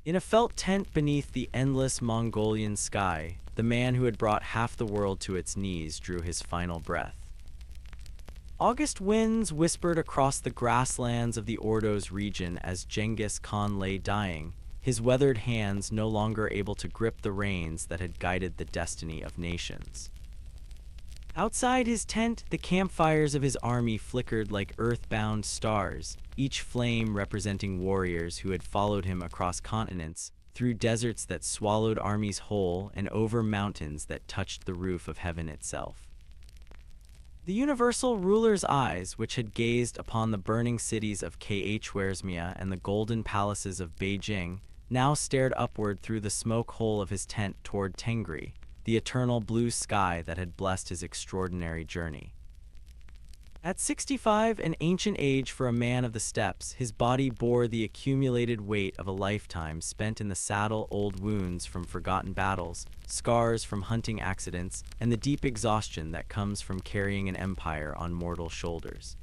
In a felt tent beneath the endless Mongolian sky, the man who had brought half the world to its knees drew his final breath. August winds whispered across the grasslands of the Ordos region as Genghis Khan lay dying, his weathered hands no longer able to grip the reins that had guided the destiny of nations. Outside his tent, the campfires of his army flickered like earthbound stars, each flame representing warriors who had followed him across continents, through deserts that swallowed armies whole, and over mountains that touched the roof of heaven itself. The universal ruler's eyes, which had gazed upon the burning cities of Khwarezmia and the golden palaces of Beijing, now stared upward through the smoke hole of his tent toward Tengri, the eternal blue sky that had blessed his extraordinary journey. At 65, an ancient age for a man of the steppes, his body bore the accumulated weight of a lifetime spent in the saddle, old wounds from forgotten battles, scars from hunting accidents, and the deep exhaustion that comes from carrying an empire on mortal shoulders.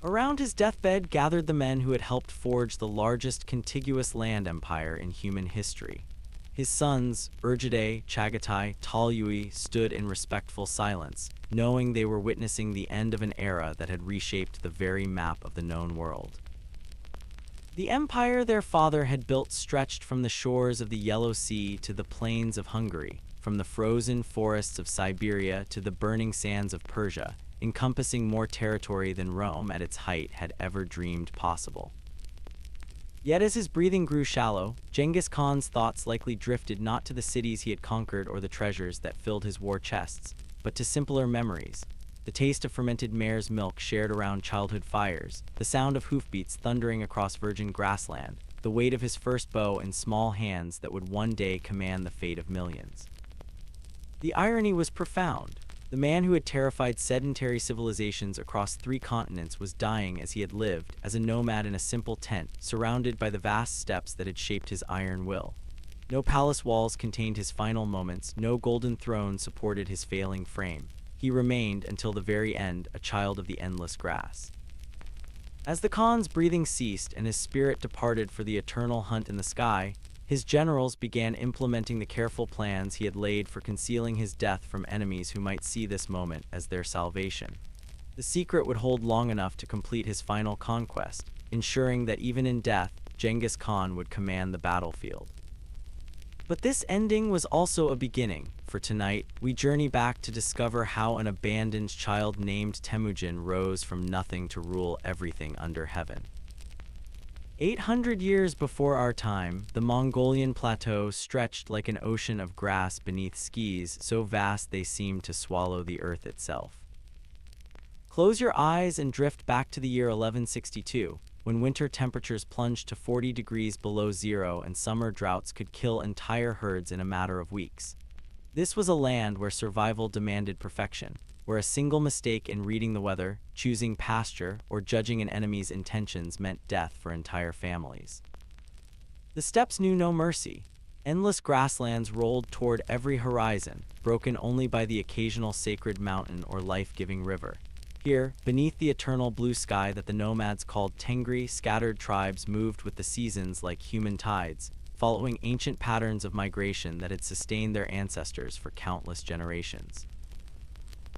Around his deathbed gathered the men who had helped forge the largest contiguous land empire in human history. His sons, Urjade, Chagatai, Talyui, stood in respectful silence, knowing they were witnessing the end of an era that had reshaped the very map of the known world. The empire their father had built stretched from the shores of the Yellow Sea to the plains of Hungary, from the frozen forests of Siberia to the burning sands of Persia, encompassing more territory than Rome at its height had ever dreamed possible. Yet as his breathing grew shallow, Genghis Khan's thoughts likely drifted not to the cities he had conquered or the treasures that filled his war chests, but to simpler memories. The taste of fermented mare's milk shared around childhood fires, the sound of hoofbeats thundering across virgin grassland, the weight of his first bow in small hands that would one day command the fate of millions. The irony was profound. The man who had terrified sedentary civilizations across 3 continents was dying as he had lived, as a nomad in a simple tent, surrounded by the vast steppes that had shaped his iron will. No palace walls contained his final moments, no golden throne supported his failing frame. He remained, until the very end, a child of the endless grass. As the Khan's breathing ceased and his spirit departed for the eternal hunt in the sky, his generals began implementing the careful plans he had laid for concealing his death from enemies who might see this moment as their salvation. The secret would hold long enough to complete his final conquest, ensuring that even in death, Genghis Khan would command the battlefield. But this ending was also a beginning, for tonight, we journey back to discover how an abandoned child named Temujin rose from nothing to rule everything under heaven. 800 years before our time, the Mongolian plateau stretched like an ocean of grass beneath skis so vast they seemed to swallow the earth itself. Close your eyes and drift back to the year 1162, when winter temperatures plunged to 40 degrees below zero and summer droughts could kill entire herds in a matter of weeks. This was a land where survival demanded perfection, where a single mistake in reading the weather, choosing pasture, or judging an enemy's intentions meant death for entire families. The steppes knew no mercy. Endless grasslands rolled toward every horizon, broken only by the occasional sacred mountain or life-giving river. Here, beneath the eternal blue sky that the nomads called Tengri, scattered tribes moved with the seasons like human tides, following ancient patterns of migration that had sustained their ancestors for countless generations.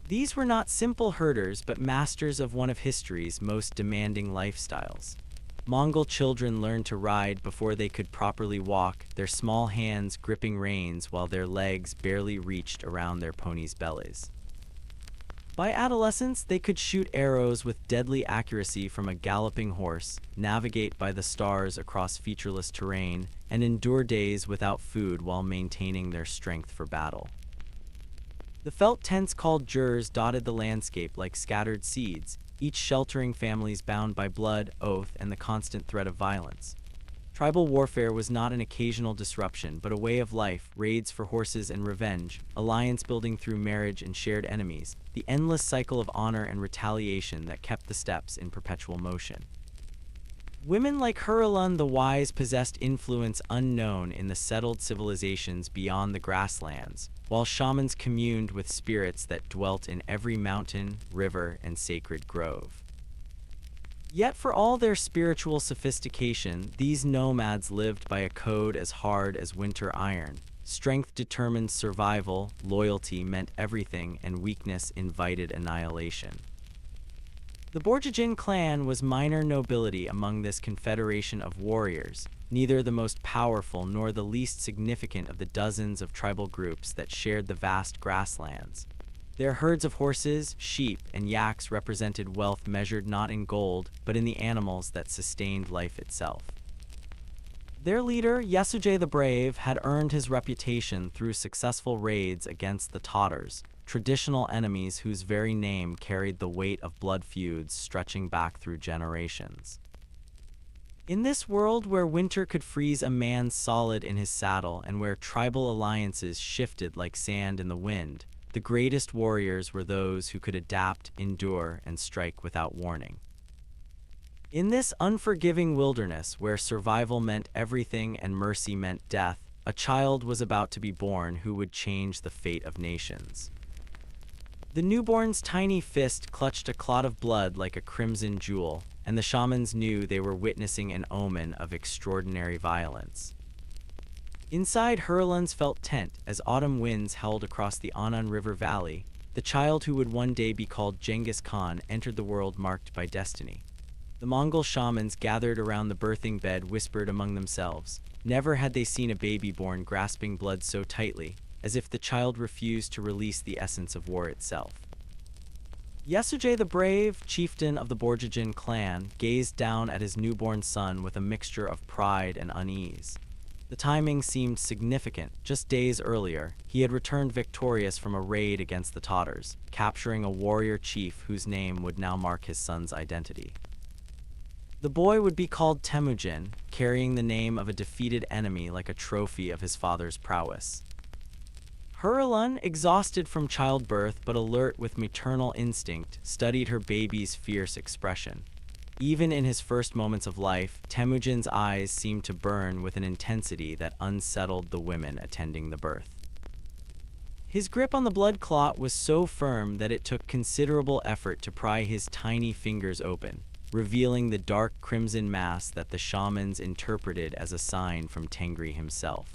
These were not simple herders but masters of one of history's most demanding lifestyles. Mongol children learned to ride before they could properly walk, their small hands gripping reins while their legs barely reached around their ponies' bellies. By adolescence, they could shoot arrows with deadly accuracy from a galloping horse, navigate by the stars across featureless terrain, and endure days without food while maintaining their strength for battle. The felt tents called jurs dotted the landscape like scattered seeds, each sheltering families bound by blood, oath, and the constant threat of violence. Tribal warfare was not an occasional disruption, but a way of life, raids for horses and revenge, alliance building through marriage and shared enemies, the endless cycle of honor and retaliation that kept the steppes in perpetual motion. Women like Hurulun the Wise possessed influence unknown in the settled civilizations beyond the grasslands, while shamans communed with spirits that dwelt in every mountain, river, and sacred grove. Yet for all their spiritual sophistication, these nomads lived by a code as hard as winter iron. Strength determined survival, loyalty meant everything, and weakness invited annihilation. The Borjigin clan was minor nobility among this confederation of warriors, neither the most powerful nor the least significant of the dozens of tribal groups that shared the vast grasslands. Their herds of horses, sheep, and yaks represented wealth measured not in gold, but in the animals that sustained life itself. Their leader, Yasujay the Brave, had earned his reputation through successful raids against the Tatars, traditional enemies whose very name carried the weight of blood feuds stretching back through generations. In this world where winter could freeze a man solid in his saddle and where tribal alliances shifted like sand in the wind, the greatest warriors were those who could adapt, endure, and strike without warning. In this unforgiving wilderness where survival meant everything and mercy meant death, a child was about to be born who would change the fate of nations. The newborn's tiny fist clutched a clot of blood like a crimson jewel, and the shamans knew they were witnessing an omen of extraordinary violence. Inside Hurlan's felt tent, as autumn winds howled across the Annan River Valley, the child who would one day be called Genghis Khan entered the world marked by destiny. The Mongol shamans gathered around the birthing bed whispered among themselves. Never had they seen a baby born grasping blood so tightly, as if the child refused to release the essence of war itself. Yasujay the Brave, chieftain of the Borjigin clan, gazed down at his newborn son with a mixture of pride and unease. The timing seemed significant. Just days earlier, he had returned victorious from a raid against the Tatars, capturing a warrior chief whose name would now mark his son's identity. The boy would be called Temujin, carrying the name of a defeated enemy like a trophy of his father's prowess. Hurlan, exhausted from childbirth but alert with maternal instinct, studied her baby's fierce expression. Even in his first moments of life, Temujin's eyes seemed to burn with an intensity that unsettled the women attending the birth. His grip on the blood clot was so firm that it took considerable effort to pry his tiny fingers open, revealing the dark crimson mass that the shamans interpreted as a sign from Tengri himself.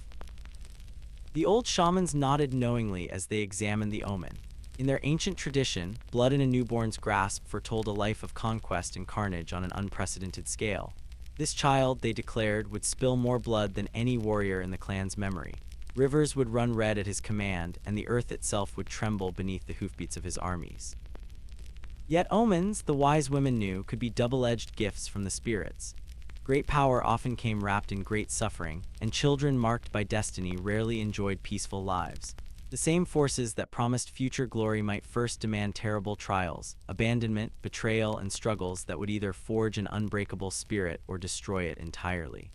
The old shamans nodded knowingly as they examined the omen. In their ancient tradition, blood in a newborn's grasp foretold a life of conquest and carnage on an unprecedented scale. This child, they declared, would spill more blood than any warrior in the clan's memory. Rivers would run red at his command, and the earth itself would tremble beneath the hoofbeats of his armies. Yet omens, the wise women knew, could be double-edged gifts from the spirits. Great power often came wrapped in great suffering, and children marked by destiny rarely enjoyed peaceful lives. The same forces that promised future glory might first demand terrible trials, abandonment, betrayal, and struggles that would either forge an unbreakable spirit or destroy it entirely.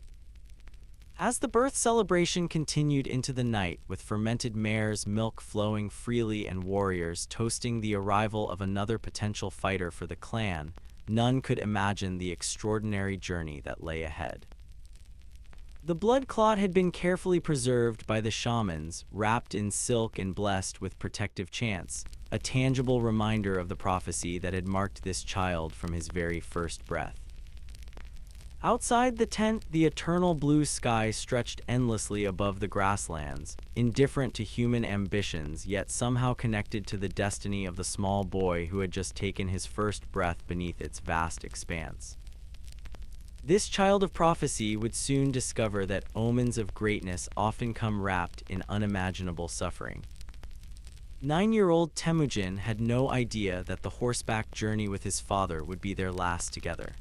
As the birth celebration continued into the night, with fermented mare's milk flowing freely and warriors toasting the arrival of another potential fighter for the clan, none could imagine the extraordinary journey that lay ahead. The blood clot had been carefully preserved by the shamans, wrapped in silk and blessed with protective chants, a tangible reminder of the prophecy that had marked this child from his very first breath. Outside the tent, the eternal blue sky stretched endlessly above the grasslands, indifferent to human ambitions yet somehow connected to the destiny of the small boy who had just taken his first breath beneath its vast expanse. This child of prophecy would soon discover that omens of greatness often come wrapped in unimaginable suffering. 9-year-old Temujin had no idea that the horseback journey with his father would be their last together.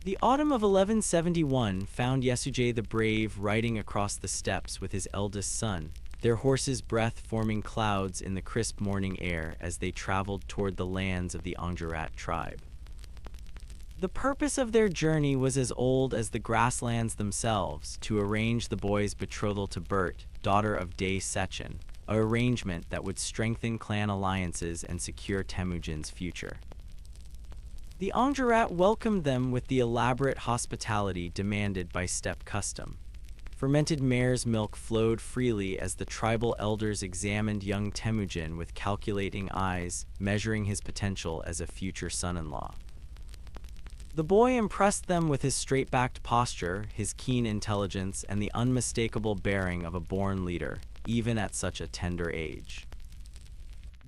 The autumn of 1171 found Yasujay the Brave riding across the steppes with his eldest son, their horses' breath forming clouds in the crisp morning air as they traveled toward the lands of the Angjarat tribe. The purpose of their journey was as old as the grasslands themselves, to arrange the boy's betrothal to Bert, daughter of Day Sechin, an arrangement that would strengthen clan alliances and secure Temujin's future. The Angjarat welcomed them with the elaborate hospitality demanded by steppe custom. Fermented mare's milk flowed freely as the tribal elders examined young Temujin with calculating eyes, measuring his potential as a future son-in-law. The boy impressed them with his straight-backed posture, his keen intelligence, and the unmistakable bearing of a born leader, even at such a tender age.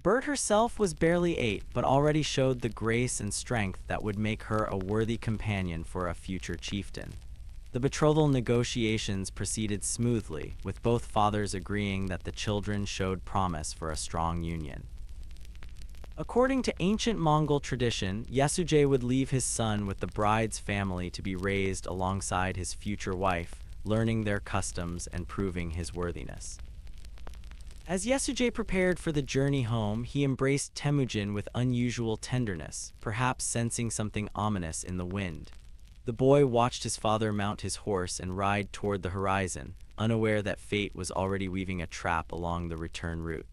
Bert herself was barely 8, but already showed the grace and strength that would make her a worthy companion for a future chieftain. The betrothal negotiations proceeded smoothly, with both fathers agreeing that the children showed promise for a strong union. According to ancient Mongol tradition, Yesujay would leave his son with the bride's family to be raised alongside his future wife, learning their customs and proving his worthiness. As Yesujay prepared for the journey home, he embraced Temujin with unusual tenderness, perhaps sensing something ominous in the wind. The boy watched his father mount his horse and ride toward the horizon, unaware that fate was already weaving a trap along the return route.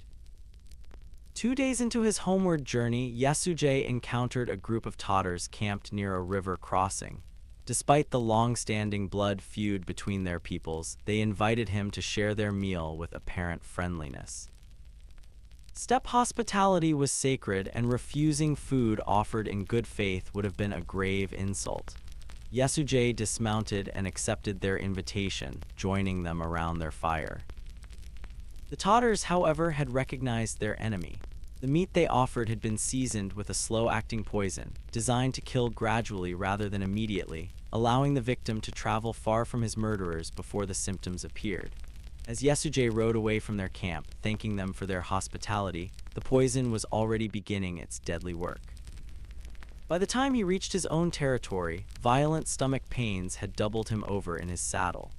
2 days into his homeward journey, Yesujay encountered a group of Tatars camped near a river crossing. Despite the long-standing blood feud between their peoples, they invited him to share their meal with apparent friendliness. Steppe hospitality was sacred, and refusing food offered in good faith would have been a grave insult. Yesujay dismounted and accepted their invitation, joining them around their fire. The Tatars, however, had recognized their enemy. The meat they offered had been seasoned with a slow-acting poison, designed to kill gradually rather than immediately, allowing the victim to travel far from his murderers before the symptoms appeared. As Yesujay rode away from their camp, thanking them for their hospitality, the poison was already beginning its deadly work. By the time he reached his own territory, violent stomach pains had doubled him over in his saddle.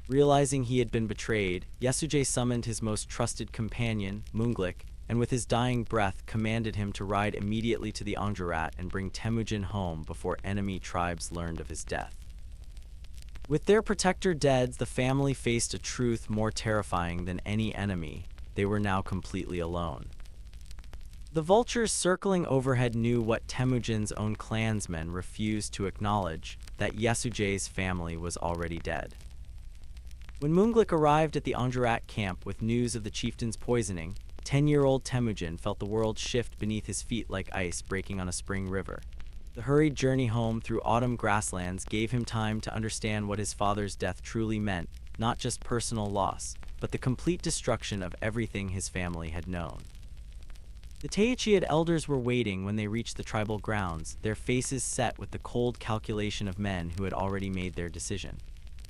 Realizing he had been betrayed, Yesujay summoned his most trusted companion, Munglik, and with his dying breath commanded him to ride immediately to the Angjarat and bring Temujin home before enemy tribes learned of his death. With their protector dead, the family faced a truth more terrifying than any enemy. They were now completely alone. The vultures circling overhead knew what Temujin's own clansmen refused to acknowledge, that Yesujay's family was already dead. When Munglik arrived at the Angjarat camp with news of the chieftain's poisoning, 10-year-old Temujin felt the world shift beneath his feet like ice breaking on a spring river. The hurried journey home through autumn grasslands gave him time to understand what his father's death truly meant, not just personal loss, but the complete destruction of everything his family had known. The Taichiad elders were waiting when they reached the tribal grounds, their faces set with the cold calculation of men who had already made their decision.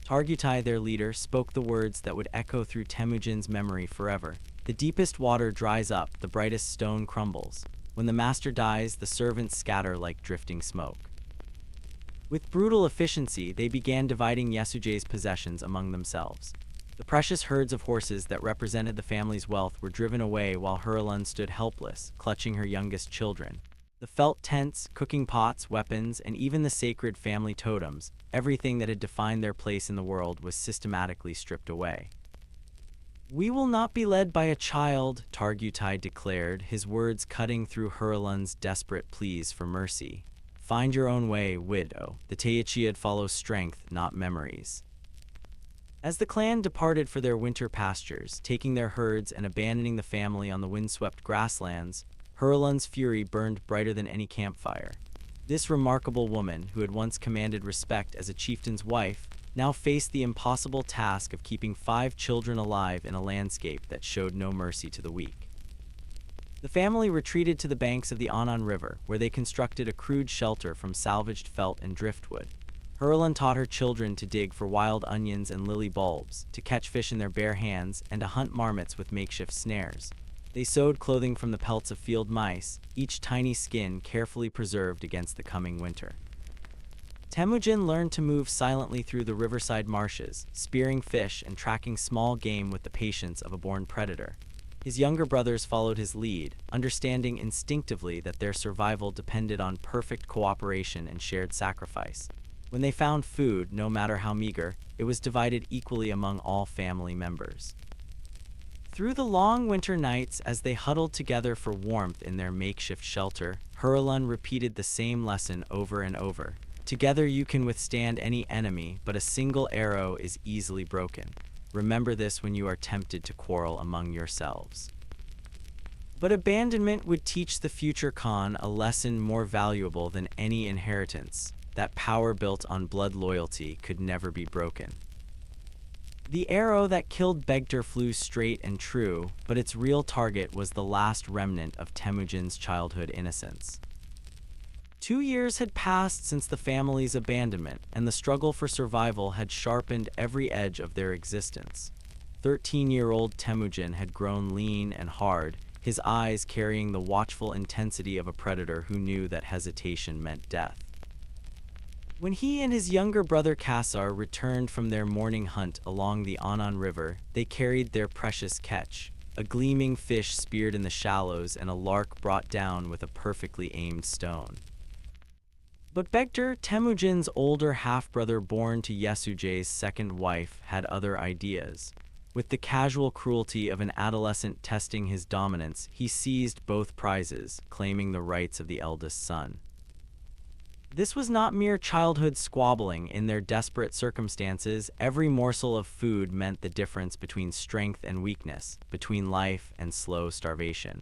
Targutai, their leader, spoke the words that would echo through Temujin's memory forever. The deepest water dries up, the brightest stone crumbles. When the master dies, the servants scatter like drifting smoke. With brutal efficiency, they began dividing Yesujay's possessions among themselves. The precious herds of horses that represented the family's wealth were driven away while Huralun stood helpless, clutching her youngest children. The felt tents, cooking pots, weapons, and even the sacred family totems, everything that had defined their place in the world, was systematically stripped away. "We will not be led by a child," Targutai declared, his words cutting through Huralun's desperate pleas for mercy. "Find your own way, widow. The Taichiad follow strength, not memories." As the clan departed for their winter pastures, taking their herds and abandoning the family on the windswept grasslands, Huralun's fury burned brighter than any campfire. This remarkable woman, who had once commanded respect as a chieftain's wife, now faced the impossible task of keeping 5 children alive in a landscape that showed no mercy to the weak. The family retreated to the banks of the Annan River, where they constructed a crude shelter from salvaged felt and driftwood. Huralun taught her children to dig for wild onions and lily bulbs, to catch fish in their bare hands, and to hunt marmots with makeshift snares. They sewed clothing from the pelts of field mice, each tiny skin carefully preserved against the coming winter. Temujin learned to move silently through the riverside marshes, spearing fish and tracking small game with the patience of a born predator. His younger brothers followed his lead, understanding instinctively that their survival depended on perfect cooperation and shared sacrifice. When they found food, no matter how meager, it was divided equally among all family members. Through the long winter nights, as they huddled together for warmth in their makeshift shelter, Huralun repeated the same lesson over and over. Together you can withstand any enemy, but a single arrow is easily broken. Remember this when you are tempted to quarrel among yourselves. But abandonment would teach the future Khan a lesson more valuable than any inheritance. that power built on blood loyalty could never be broken. The arrow that killed Begter flew straight and true, but its real target was the last remnant of Temujin's childhood innocence. 2 years had passed since the family's abandonment, and the struggle for survival had sharpened every edge of their existence. 13-year-old Temujin had grown lean and hard, his eyes carrying the watchful intensity of a predator who knew that hesitation meant death. When he and his younger brother Kassar returned from their morning hunt along the Anan River, they carried their precious catch, a gleaming fish speared in the shallows and a lark brought down with a perfectly aimed stone. But Begter, Temujin's older half-brother born to Yesujay's second wife, had other ideas. With the casual cruelty of an adolescent testing his dominance, he seized both prizes, claiming the rights of the eldest son. This was not mere childhood squabbling. In their desperate circumstances, every morsel of food meant the difference between strength and weakness, between life and slow starvation.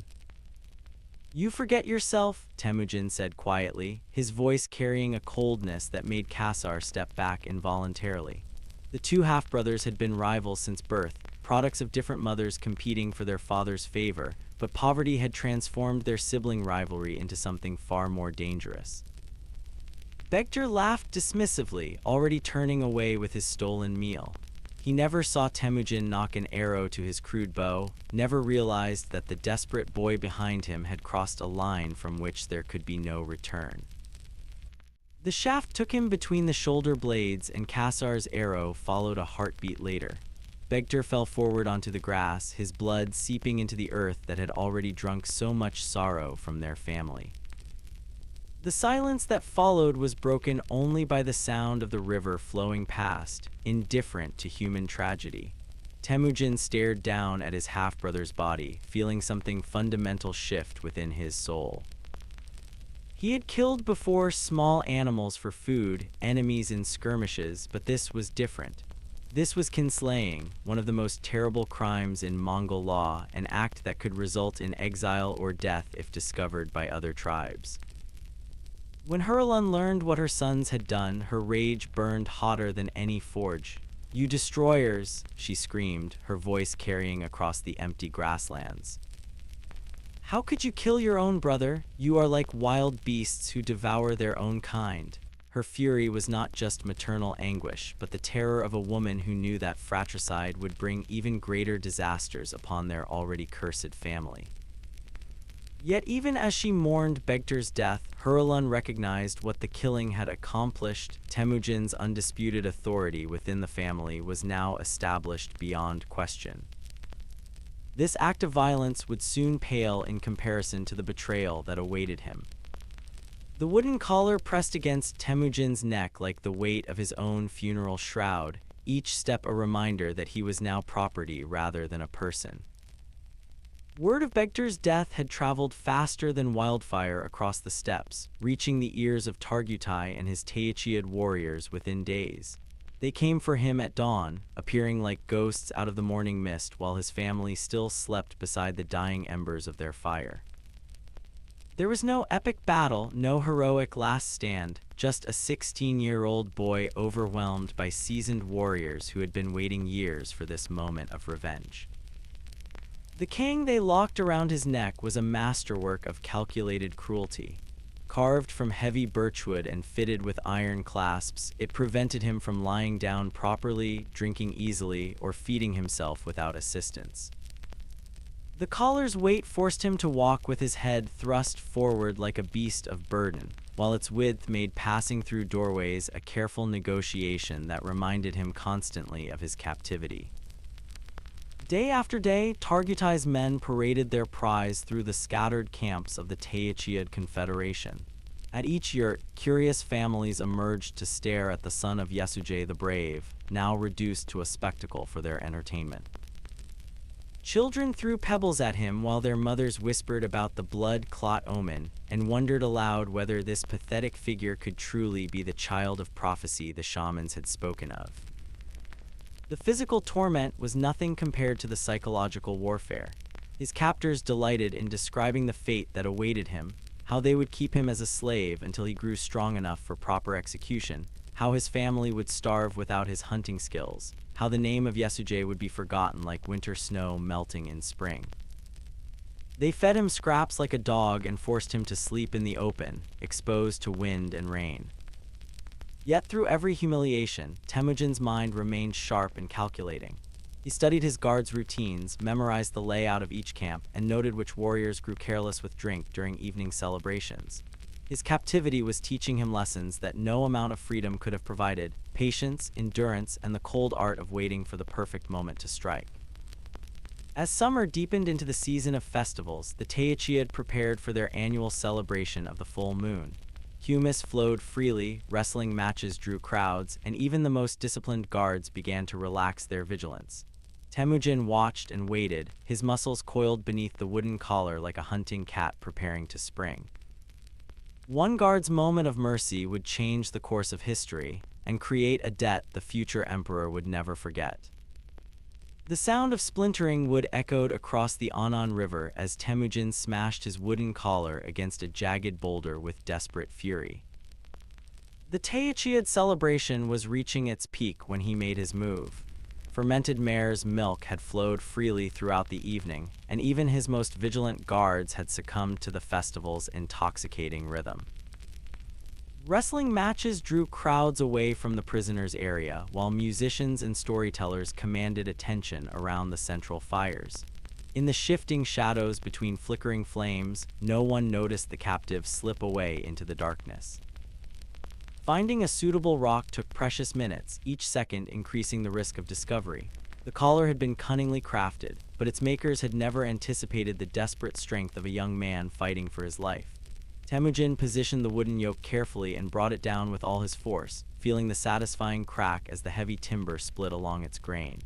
"You forget yourself," Temujin said quietly, his voice carrying a coldness that made Kassar step back involuntarily. The two half-brothers had been rivals since birth, products of different mothers competing for their father's favor, but poverty had transformed their sibling rivalry into something far more dangerous. Begter laughed dismissively, already turning away with his stolen meal. He never saw Temujin knock an arrow to his crude bow, never realized that the desperate boy behind him had crossed a line from which there could be no return. The shaft took him between the shoulder blades, and Kassar's arrow followed a heartbeat later. Begter fell forward onto the grass, his blood seeping into the earth that had already drunk so much sorrow from their family. The silence that followed was broken only by the sound of the river flowing past, indifferent to human tragedy. Temujin stared down at his half-brother's body, feeling something fundamental shift within his soul. He had killed before small animals for food, enemies in skirmishes, but this was different. This was kinslaying, one of the most terrible crimes in Mongol law, an act that could result in exile or death if discovered by other tribes. When Hurlan learned what her sons had done, her rage burned hotter than any forge. "You destroyers!" she screamed, her voice carrying across the empty grasslands. "How could you kill your own brother? You are like wild beasts who devour their own kind." Her fury was not just maternal anguish, but the terror of a woman who knew that fratricide would bring even greater disasters upon their already cursed family. Yet even as she mourned Begter's death, Hurlan recognized what the killing had accomplished. Temujin's undisputed authority within the family was now established beyond question. This act of violence would soon pale in comparison to the betrayal that awaited him. The wooden collar pressed against Temujin's neck like the weight of his own funeral shroud, each step a reminder that he was now property rather than a person. Word of Begter's death had traveled faster than wildfire across the steppes, reaching the ears of Targutai and his Taichiad warriors within days. They came for him at dawn, appearing like ghosts out of the morning mist while his family still slept beside the dying embers of their fire. There was no epic battle, no heroic last stand, just a 16-year-old boy overwhelmed by seasoned warriors who had been waiting years for this moment of revenge. The king they locked around his neck was a masterwork of calculated cruelty. Carved from heavy birchwood and fitted with iron clasps, it prevented him from lying down properly, drinking easily, or feeding himself without assistance. The collar's weight forced him to walk with his head thrust forward like a beast of burden, while its width made passing through doorways a careful negotiation that reminded him constantly of his captivity. Day after day, Targutai's men paraded their prize through the scattered camps of the Taichiad Confederation. At each yurt, curious families emerged to stare at the son of Yesujay the Brave, now reduced to a spectacle for their entertainment. Children threw pebbles at him while their mothers whispered about the blood Clot omen, and wondered aloud whether this pathetic figure could truly be the child of prophecy the shamans had spoken of. The physical torment was nothing compared to the psychological warfare. His captors delighted in describing the fate that awaited him. how they would keep him as a slave until he grew strong enough for proper execution, how his family would starve without his hunting skills, how the name of Yesuje would be forgotten like winter snow melting in spring. They fed him scraps like a dog and forced him to sleep in the open, exposed to wind and rain. Yet through every humiliation, Temujin's mind remained sharp and calculating. He studied his guards' routines, memorized the layout of each camp, and noted which warriors grew careless with drink during evening celebrations. His captivity was teaching him lessons that no amount of freedom could have provided: patience, endurance, and the cold art of waiting for the perfect moment to strike. As summer deepened into the season of festivals, the Taoiseach prepared for their annual celebration of the full moon. Humus flowed freely, wrestling matches drew crowds, and even the most disciplined guards began to relax their vigilance. Temujin watched and waited, his muscles coiled beneath the wooden collar like a hunting cat preparing to spring. One guard's moment of mercy would change the course of history and create a debt the future emperor would never forget. The sound of splintering wood echoed across the Annan River as Temujin smashed his wooden collar against a jagged boulder with desperate fury. The Taoiseach celebration was reaching its peak when he made his move. Fermented mare's milk had flowed freely throughout the evening, and even his most vigilant guards had succumbed to the festival's intoxicating rhythm. Wrestling matches drew crowds away from the prisoners' area, while musicians and storytellers commanded attention around the central fires. In the shifting shadows between flickering flames, no one noticed the captive slip away into the darkness. Finding a suitable rock took precious minutes, each second increasing the risk of discovery. The collar had been cunningly crafted, but its makers had never anticipated the desperate strength of a young man fighting for his life. Temujin positioned the wooden yoke carefully and brought it down with all his force, feeling the satisfying crack as the heavy timber split along its grain.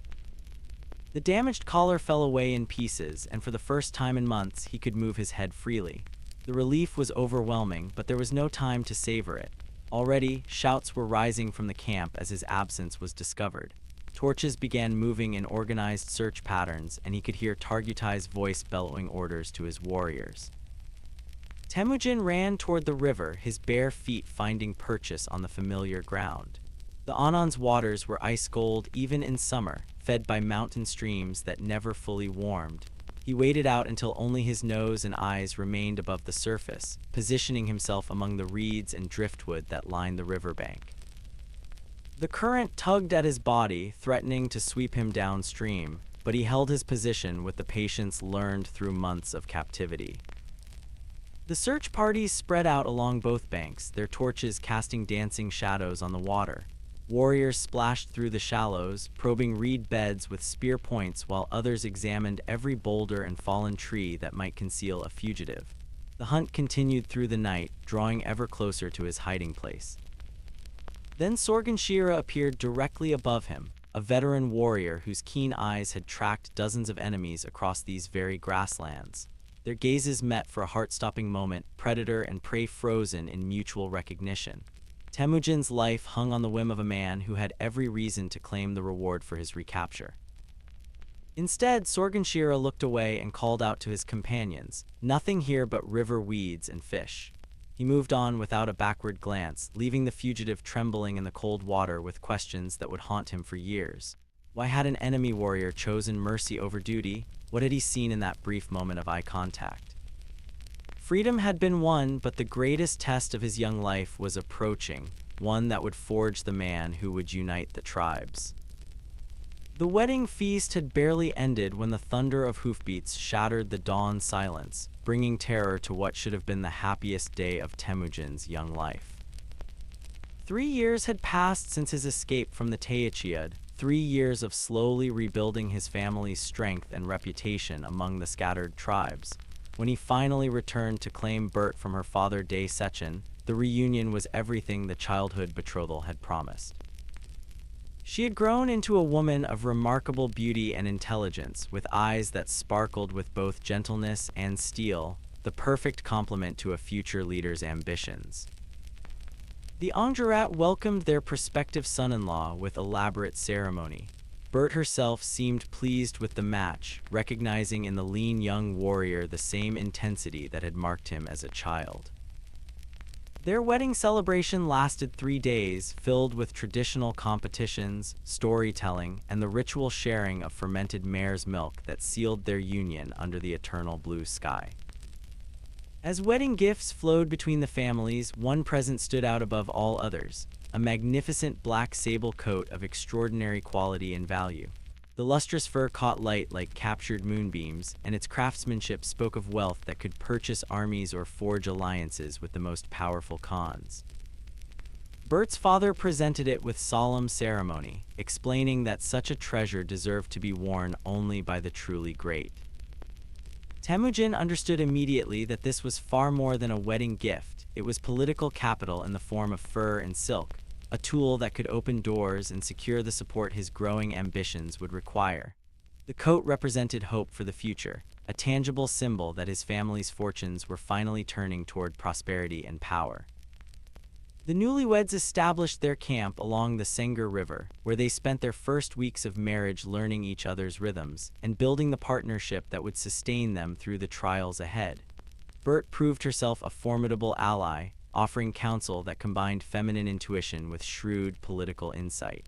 The damaged collar fell away in pieces, and for the first time in months he could move his head freely. The relief was overwhelming, but there was no time to savor it. Already, shouts were rising from the camp as his absence was discovered. Torches began moving in organized search patterns, and he could hear Targutai's voice bellowing orders to his warriors. Temujin ran toward the river, his bare feet finding purchase on the familiar ground. The Annan's waters were ice-cold even in summer, fed by mountain streams that never fully warmed. He waded out until only his nose and eyes remained above the surface, positioning himself among the reeds and driftwood that lined the riverbank. The current tugged at his body, threatening to sweep him downstream, but he held his position with the patience learned through months of captivity. The search parties spread out along both banks, their torches casting dancing shadows on the water. Warriors splashed through the shallows, probing reed beds with spear points, while others examined every boulder and fallen tree that might conceal a fugitive. The hunt continued through the night, drawing ever closer to his hiding place. Then Sorganshira appeared directly above him, a veteran warrior whose keen eyes had tracked dozens of enemies across these very grasslands. Their gazes met for a heart-stopping moment, predator and prey frozen in mutual recognition. Temujin's life hung on the whim of a man who had every reason to claim the reward for his recapture. Instead, Sorganshira looked away and called out to his companions, "Nothing here but river weeds and fish." He moved on without a backward glance, leaving the fugitive trembling in the cold water with questions that would haunt him for years. Why had an enemy warrior chosen mercy over duty? What had he seen in that brief moment of eye contact? Freedom had been won, but the greatest test of his young life was approaching, one that would forge the man who would unite the tribes. The wedding feast had barely ended when the thunder of hoofbeats shattered the dawn silence, bringing terror to what should have been the happiest day of Temujin's young life. 3 years had passed since his escape from the Taoiseach, 3 years of slowly rebuilding his family's strength and reputation among the scattered tribes. When he finally returned to claim Bert from her father Day Sechin, the reunion was everything the childhood betrothal had promised. She had grown into a woman of remarkable beauty and intelligence, with eyes that sparkled with both gentleness and steel, the perfect complement to a future leader's ambitions. The Anggerat welcomed their prospective son-in-law with elaborate ceremony. Bert herself seemed pleased with the match, recognizing in the lean young warrior the same intensity that had marked him as a child. Their wedding celebration lasted 3 days, filled with traditional competitions, storytelling, and the ritual sharing of fermented mare's milk that sealed their union under the eternal blue sky. As wedding gifts flowed between the families, one present stood out above all others: a magnificent black sable coat of extraordinary quality and value. The lustrous fur caught light like captured moonbeams, and its craftsmanship spoke of wealth that could purchase armies or forge alliances with the most powerful khans. Bert's father presented it with solemn ceremony, explaining that such a treasure deserved to be worn only by the truly great. Temujin understood immediately that this was far more than a wedding gift. It was political capital in the form of fur and silk, a tool that could open doors and secure the support his growing ambitions would require. The coat represented hope for the future, a tangible symbol that his family's fortunes were finally turning toward prosperity and power. The newlyweds established their camp along the Senger River, where they spent their first weeks of marriage learning each other's rhythms and building the partnership that would sustain them through the trials ahead. Bert proved herself a formidable ally, offering counsel that combined feminine intuition with shrewd political insight.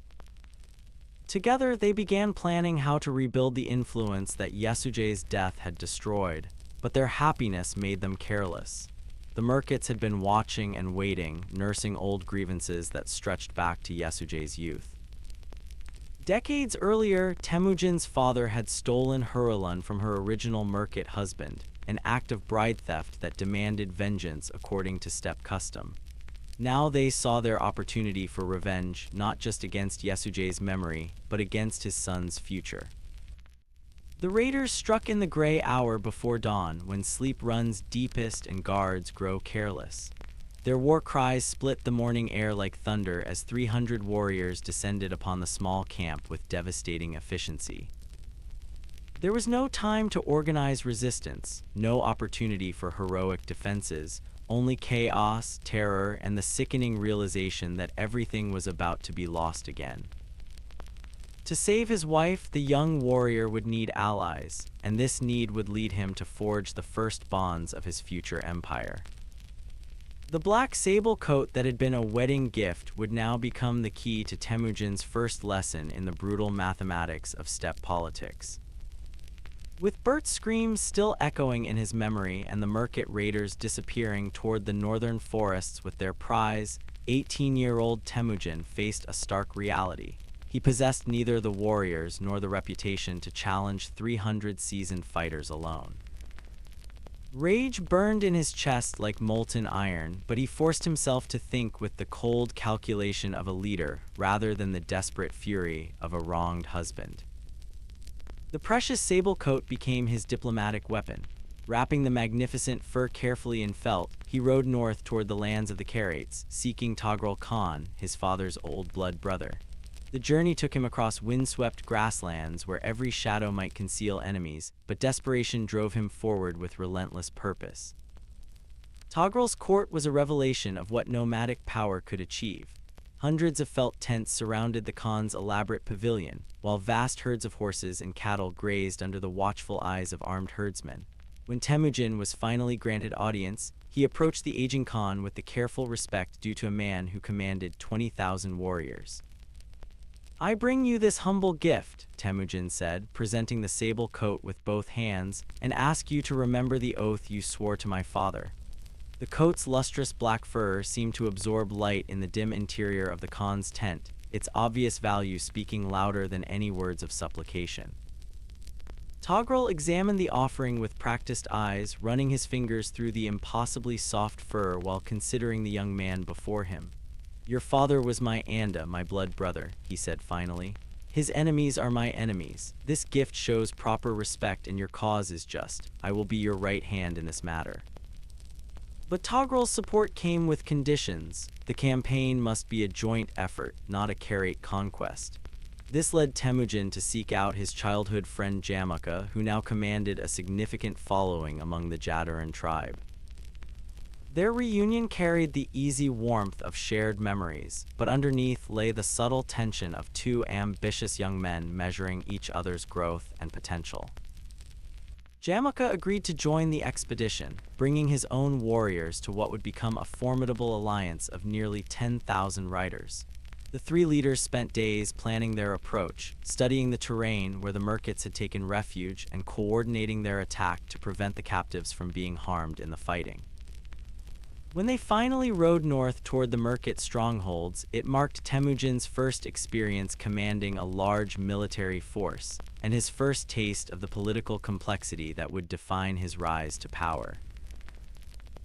Together, they began planning how to rebuild the influence that Yasuge's death had destroyed, but their happiness made them careless. The Merkits had been watching and waiting, nursing old grievances that stretched back to Yasuge's youth. Decades earlier, Temujin's father had stolen Hurulun from her original Merkit husband, an act of bride theft that demanded vengeance according to steppe custom. Now they saw their opportunity for revenge, not just against Yasuge's memory, but against his son's future. The raiders struck in the gray hour before dawn, when sleep runs deepest and guards grow careless. Their war cries split the morning air like thunder as 300 warriors descended upon the small camp with devastating efficiency. There was no time to organize resistance, no opportunity for heroic defenses, only chaos, terror, and the sickening realization that everything was about to be lost again. To save his wife, the young warrior would need allies, and this need would lead him to forge the first bonds of his future empire. The black sable coat that had been a wedding gift would now become the key to Temujin's first lesson in the brutal mathematics of steppe politics. With Bert's screams still echoing in his memory and the Merkit raiders disappearing toward the northern forests with their prize, 18-year-old Temujin faced a stark reality. He possessed neither the warriors nor the reputation to challenge 300 seasoned fighters alone. Rage burned in his chest like molten iron, but he forced himself to think with the cold calculation of a leader rather than the desperate fury of a wronged husband. The precious sable coat became his diplomatic weapon. Wrapping the magnificent fur carefully in felt, he rode north toward the lands of the Carates, seeking Togrul Khan, his father's old-blood brother. The journey took him across windswept grasslands where every shadow might conceal enemies, but desperation drove him forward with relentless purpose. Togrul's court was a revelation of what nomadic power could achieve. Hundreds of felt tents surrounded the Khan's elaborate pavilion, while vast herds of horses and cattle grazed under the watchful eyes of armed herdsmen. When Temujin was finally granted audience, he approached the aging Khan with the careful respect due to a man who commanded 20,000 warriors. "I bring you this humble gift," Temujin said, presenting the sable coat with both hands, "and ask you to remember the oath you swore to my father." The coat's lustrous black fur seemed to absorb light in the dim interior of the Khan's tent, its obvious value speaking louder than any words of supplication. Togrul examined the offering with practiced eyes, running his fingers through the impossibly soft fur while considering the young man before him. "Your father was my Anda, my blood brother," he said finally. "His enemies are my enemies. This gift shows proper respect and your cause is just. I will be your right hand in this matter." But Togrul's support came with conditions. The campaign must be a joint effort, not a Carate conquest. This led Temujin to seek out his childhood friend Jamukha, who now commanded a significant following among the Jadaran tribe. Their reunion carried the easy warmth of shared memories, but underneath lay the subtle tension of two ambitious young men measuring each other's growth and potential. Jamaka agreed to join the expedition, bringing his own warriors to what would become a formidable alliance of nearly 10,000 riders. The three leaders spent days planning their approach, studying the terrain where the Merkits had taken refuge and coordinating their attack to prevent the captives from being harmed in the fighting. When they finally rode north toward the Merkit strongholds, it marked Temujin's first experience commanding a large military force, and his first taste of the political complexity that would define his rise to power.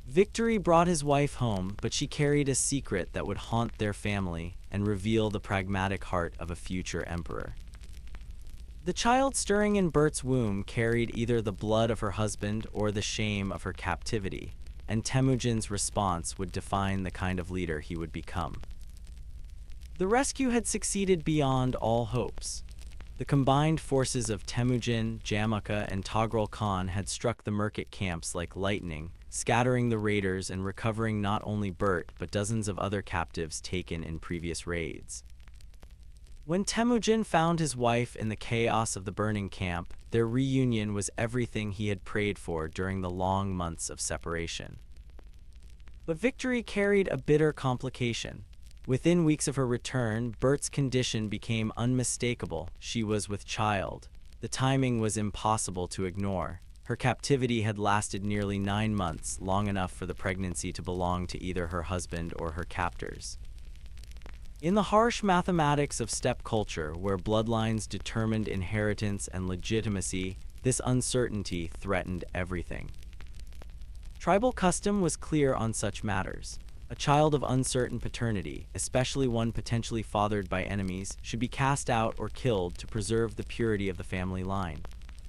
Victory brought his wife home, but she carried a secret that would haunt their family and reveal the pragmatic heart of a future emperor. The child stirring in Bert's womb carried either the blood of her husband or the shame of her captivity, and Temujin's response would define the kind of leader he would become. The rescue had succeeded beyond all hopes. The combined forces of Temujin, Jamaka, and Togrul Khan had struck the Merkit camps like lightning, scattering the raiders and recovering not only Bert but dozens of other captives taken in previous raids. When Temujin found his wife in the chaos of the burning camp, their reunion was everything he had prayed for during the long months of separation. But victory carried a bitter complication. Within weeks of her return, Bert's condition became unmistakable. She was with child. The timing was impossible to ignore. Her captivity had lasted nearly 9 months, long enough for the pregnancy to belong to either her husband or her captors. In the harsh mathematics of steppe culture, where bloodlines determined inheritance and legitimacy, this uncertainty threatened everything. Tribal custom was clear on such matters. A child of uncertain paternity, especially one potentially fathered by enemies, should be cast out or killed to preserve the purity of the family line.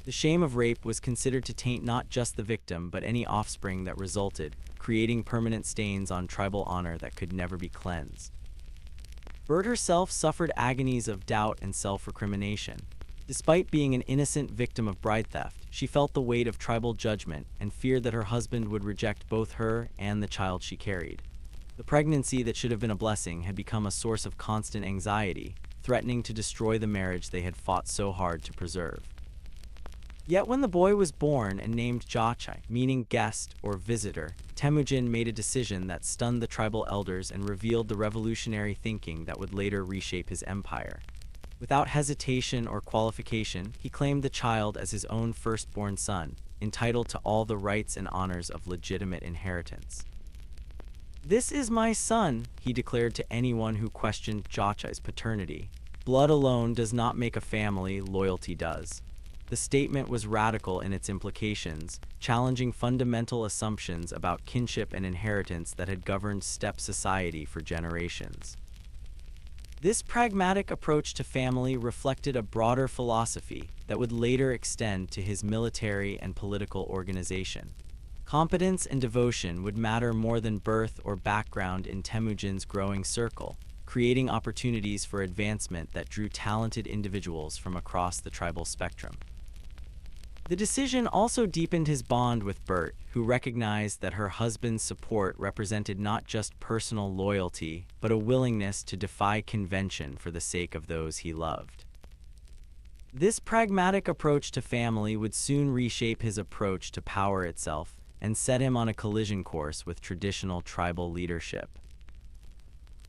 The shame of rape was considered to taint not just the victim but any offspring that resulted, creating permanent stains on tribal honor that could never be cleansed. Bert herself suffered agonies of doubt and self-recrimination. Despite being an innocent victim of bride theft, she felt the weight of tribal judgment and feared that her husband would reject both her and the child she carried. The pregnancy that should have been a blessing had become a source of constant anxiety, threatening to destroy the marriage they had fought so hard to preserve. Yet when the boy was born and named Jachai, meaning guest or visitor, Temujin made a decision that stunned the tribal elders and revealed the revolutionary thinking that would later reshape his empire. Without hesitation or qualification, he claimed the child as his own firstborn son, entitled to all the rights and honors of legitimate inheritance. "This is my son," he declared to anyone who questioned Jachai's paternity. "Blood alone does not make a family, loyalty does." The statement was radical in its implications, challenging fundamental assumptions about kinship and inheritance that had governed steppe society for generations. This pragmatic approach to family reflected a broader philosophy that would later extend to his military and political organization. Competence and devotion would matter more than birth or background in Temujin's growing circle, creating opportunities for advancement that drew talented individuals from across the tribal spectrum. The decision also deepened his bond with Bert, who recognized that her husband's support represented not just personal loyalty, but a willingness to defy convention for the sake of those he loved. This pragmatic approach to family would soon reshape his approach to power itself and set him on a collision course with traditional tribal leadership.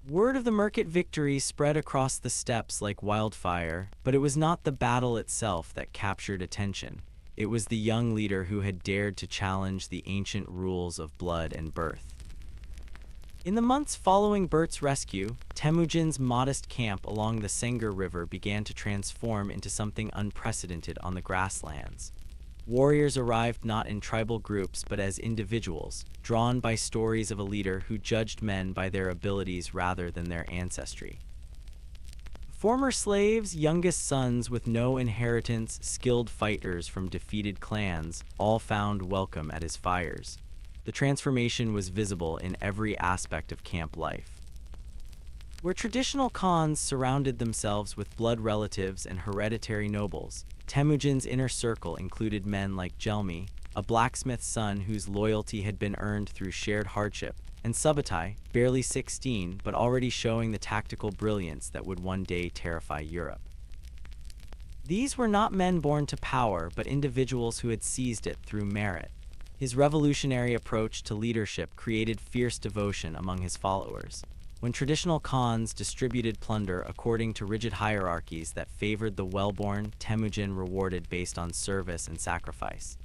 Word of the Merkit victory spread across the steppes like wildfire, but it was not the battle itself that captured attention. It was the young leader who had dared to challenge the ancient rules of blood and birth. In the months following Bert's rescue, Temujin's modest camp along the Sengar River began to transform into something unprecedented on the grasslands. Warriors arrived not in tribal groups but as individuals, drawn by stories of a leader who judged men by their abilities rather than their ancestry. Former slaves, youngest sons with no inheritance, skilled fighters from defeated clans, all found welcome at his fires. The transformation was visible in every aspect of camp life. Where traditional khans surrounded themselves with blood relatives and hereditary nobles, Temujin's inner circle included men like Jelmi, a blacksmith's son whose loyalty had been earned through shared hardship, and Subutai, barely 16 but already showing the tactical brilliance that would one day terrify Europe. These were not men born to power, but individuals who had seized it through merit. His revolutionary approach to leadership created fierce devotion among his followers. When traditional Khans distributed plunder according to rigid hierarchies that favored the well-born, Temujin rewarded based on service and sacrifice.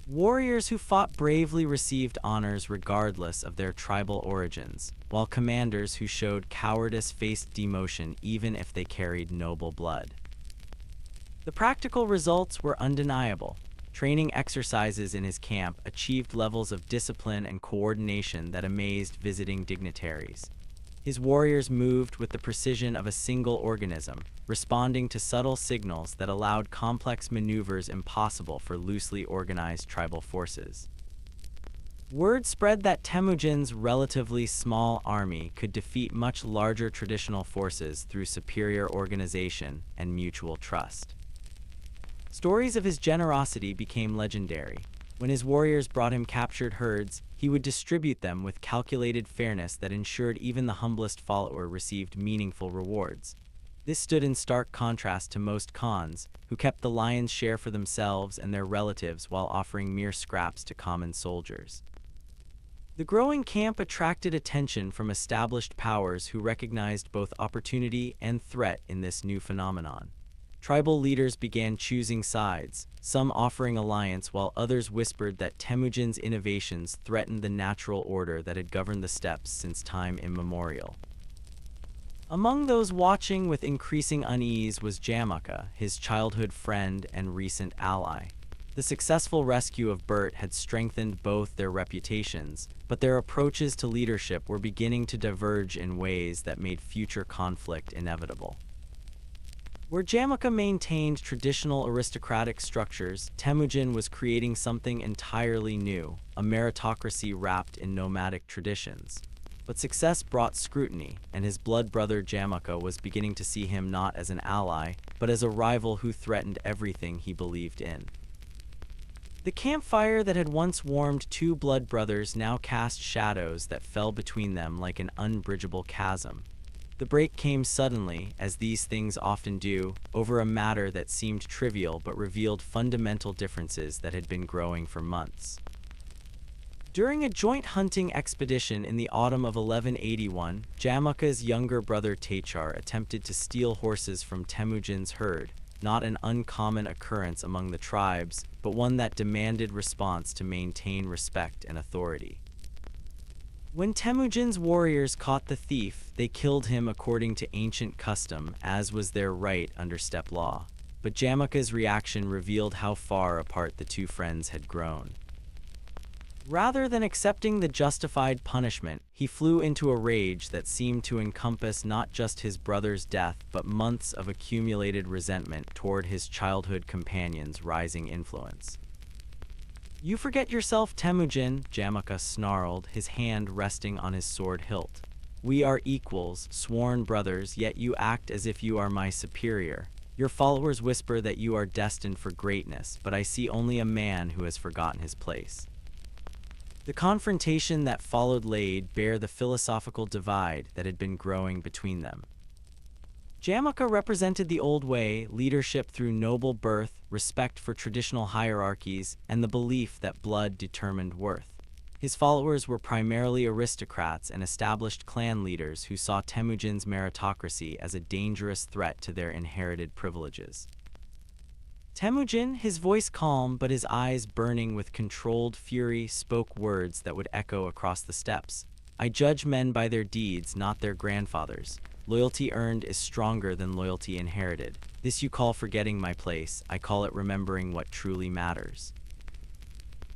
Warriors who fought bravely received honors regardless of their tribal origins, while commanders who showed cowardice faced demotion even if they carried noble blood. The practical results were undeniable. Training exercises in his camp achieved levels of discipline and coordination that amazed visiting dignitaries. His warriors moved with the precision of a single organism, responding to subtle signals that allowed complex maneuvers impossible for loosely organized tribal forces. Word spread that Temujin's relatively small army could defeat much larger traditional forces through superior organization and mutual trust. Stories of his generosity became legendary. When his warriors brought him captured herds, he would distribute them with calculated fairness that ensured even the humblest follower received meaningful rewards. This stood in stark contrast to most Khans, who kept the lion's share for themselves and their relatives while offering mere scraps to common soldiers. The growing camp attracted attention from established powers who recognized both opportunity and threat in this new phenomenon. Tribal leaders began choosing sides, some offering alliance while others whispered that Temujin's innovations threatened the natural order that had governed the steppes since time immemorial. Among those watching with increasing unease was Jamaka, his childhood friend and recent ally. The successful rescue of Bert had strengthened both their reputations, but their approaches to leadership were beginning to diverge in ways that made future conflict inevitable. Where Jamaka maintained traditional aristocratic structures, Temujin was creating something entirely new, a meritocracy wrapped in nomadic traditions. But success brought scrutiny, and his blood brother Jamaka was beginning to see him not as an ally, but as a rival who threatened everything he believed in. The campfire that had once warmed two blood brothers now cast shadows that fell between them like an unbridgeable chasm. The break came suddenly, as these things often do, over a matter that seemed trivial but revealed fundamental differences that had been growing for months. During a joint hunting expedition in the autumn of 1181, Jamaka's younger brother Tachar attempted to steal horses from Temujin's herd, not an uncommon occurrence among the tribes, but one that demanded response to maintain respect and authority. When Temujin's warriors caught the thief, they killed him according to ancient custom, as was their right under steppe law. But Jamaka's reaction revealed how far apart the two friends had grown. Rather than accepting the justified punishment, he flew into a rage that seemed to encompass not just his brother's death, but months of accumulated resentment toward his childhood companion's rising influence. "You forget yourself, Temujin," Jamaka snarled, his hand resting on his sword hilt. "We are equals, sworn brothers, yet you act as if you are my superior. Your followers whisper that you are destined for greatness, but I see only a man who has forgotten his place." The confrontation that followed laid bare the philosophical divide that had been growing between them. Jamaka represented the old way, leadership through noble birth, respect for traditional hierarchies, and the belief that blood determined worth. His followers were primarily aristocrats and established clan leaders who saw Temujin's meritocracy as a dangerous threat to their inherited privileges. Temujin, his voice calm but his eyes burning with controlled fury, spoke words that would echo across the steppes. "I judge men by their deeds, not their grandfathers. Loyalty earned is stronger than loyalty inherited. This you call forgetting my place, I call it remembering what truly matters."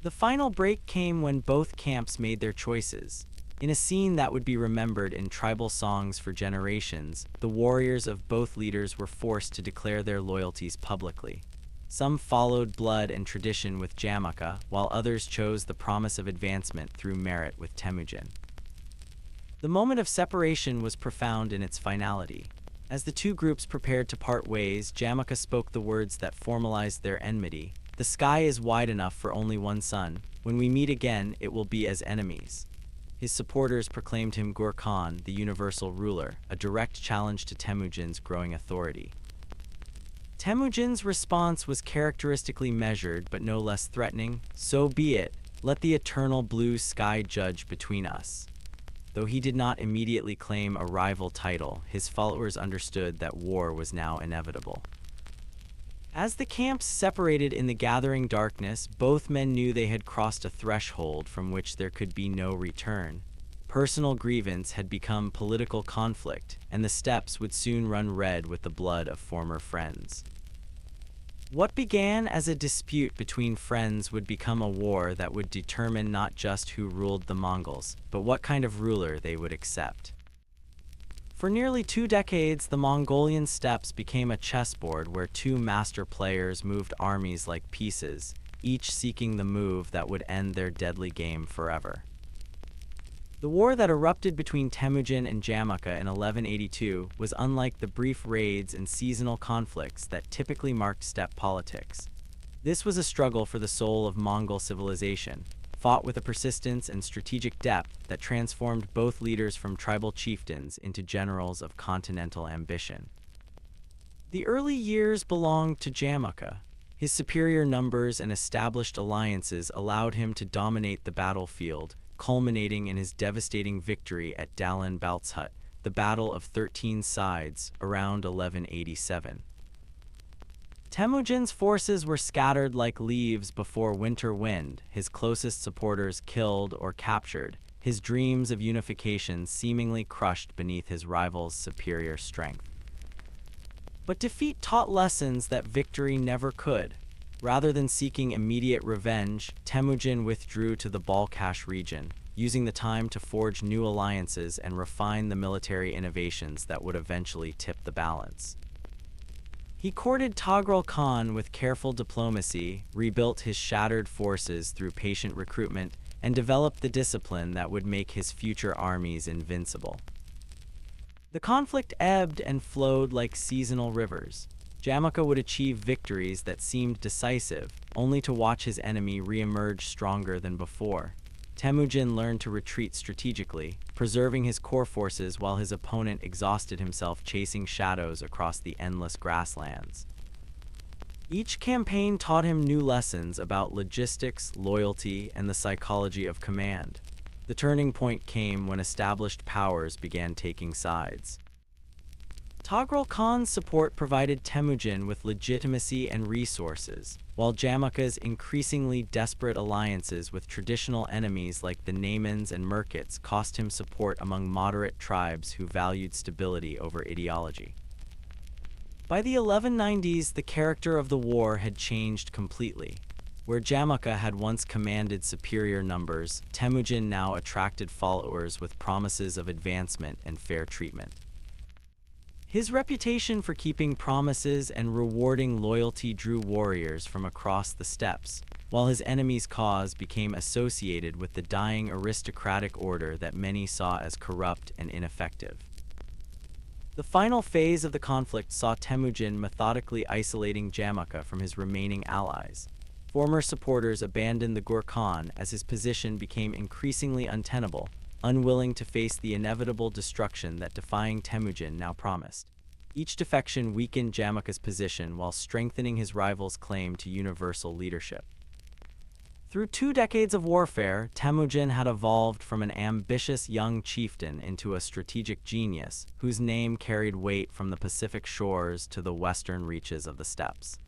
The final break came when both camps made their choices. In a scene that would be remembered in tribal songs for generations, the warriors of both leaders were forced to declare their loyalties publicly. Some followed blood and tradition with Jamaka, while others chose the promise of advancement through merit with Temujin. The moment of separation was profound in its finality. As the two groups prepared to part ways, Jamaka spoke the words that formalized their enmity. "The The sky is wide enough for only one sun. When we meet again, it will be as enemies. His supporters proclaimed him Gur Khan, the universal ruler, a direct challenge to Temujin's growing authority. Temujin's response was characteristically measured but no less threatening. "So be it. Let the eternal blue sky judge between us." Though he did not immediately claim a rival title, his followers understood that war was now inevitable. As the camps separated in the gathering darkness, both men knew they had crossed a threshold from which there could be no return. Personal grievance had become political conflict, and the steppes would soon run red with the blood of former friends. What began as a dispute between friends would become a war that would determine not just who ruled the Mongols, but what kind of ruler they would accept. For nearly 2 decades, the Mongolian steppes became a chessboard where two master players moved armies like pieces, each seeking the move that would end their deadly game forever. The war that erupted between Temujin and Jamaka in 1182 was unlike the brief raids and seasonal conflicts that typically marked steppe politics. This was a struggle for the soul of Mongol civilization, fought with a persistence and strategic depth that transformed both leaders from tribal chieftains into generals of continental ambition. The early years belonged to Jamaka. His superior numbers and established alliances allowed him to dominate the battlefield, culminating in his devastating victory at Dalen Baltshut, the Battle of 13 Sides, around 1187. Temujin's forces were scattered like leaves before winter wind, his closest supporters killed or captured, his dreams of unification seemingly crushed beneath his rival's superior strength. But defeat taught lessons that victory never could. Rather than seeking immediate revenge, Temujin withdrew to the Balkhash region, using the time to forge new alliances and refine the military innovations that would eventually tip the balance. He courted Togrul Khan with careful diplomacy, rebuilt his shattered forces through patient recruitment, and developed the discipline that would make his future armies invincible. The conflict ebbed and flowed like seasonal rivers. Jamaka would achieve victories that seemed decisive, only to watch his enemy re-emerge stronger than before. Temujin learned to retreat strategically, preserving his core forces while his opponent exhausted himself chasing shadows across the endless grasslands. Each campaign taught him new lessons about logistics, loyalty, and the psychology of command. The turning point came when established powers began taking sides. Togrul Khan's support provided Temujin with legitimacy and resources, while Jamaka's increasingly desperate alliances with traditional enemies like the Naimans and Merkits cost him support among moderate tribes who valued stability over ideology. By the 1190s, the character of the war had changed completely. Where Jamaka had once commanded superior numbers, Temujin now attracted followers with promises of advancement and fair treatment. His reputation for keeping promises and rewarding loyalty drew warriors from across the steppes, while his enemy's cause became associated with the dying aristocratic order that many saw as corrupt and ineffective. The final phase of the conflict saw Temujin methodically isolating Jamaka from his remaining allies. Former supporters abandoned the Gur Khan as his position became increasingly untenable, unwilling to face the inevitable destruction that defying Temujin now promised. Each defection weakened Jamaka's position while strengthening his rival's claim to universal leadership. Through 2 decades of warfare, Temujin had evolved from an ambitious young chieftain into a strategic genius whose name carried weight from the Pacific shores to the western reaches of the steppes.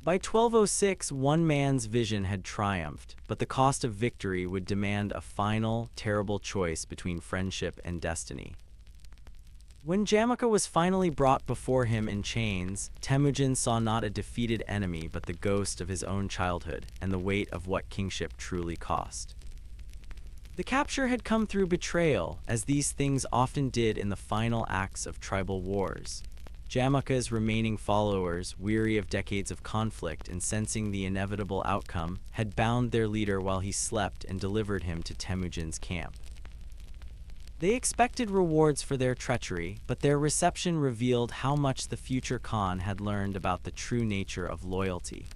By 1206, one man's vision had triumphed, but the cost of victory would demand a final, terrible choice between friendship and destiny. When Jamaka was finally brought before him in chains, Temujin saw not a defeated enemy but the ghost of his own childhood and the weight of what kingship truly cost. The capture had come through betrayal, as these things often did in the final acts of tribal wars. Jamaka's remaining followers, weary of decades of conflict and sensing the inevitable outcome, had bound their leader while he slept and delivered him to Temujin's camp. They expected rewards for their treachery, but their reception revealed how much the future Khan had learned about the true nature of loyalty.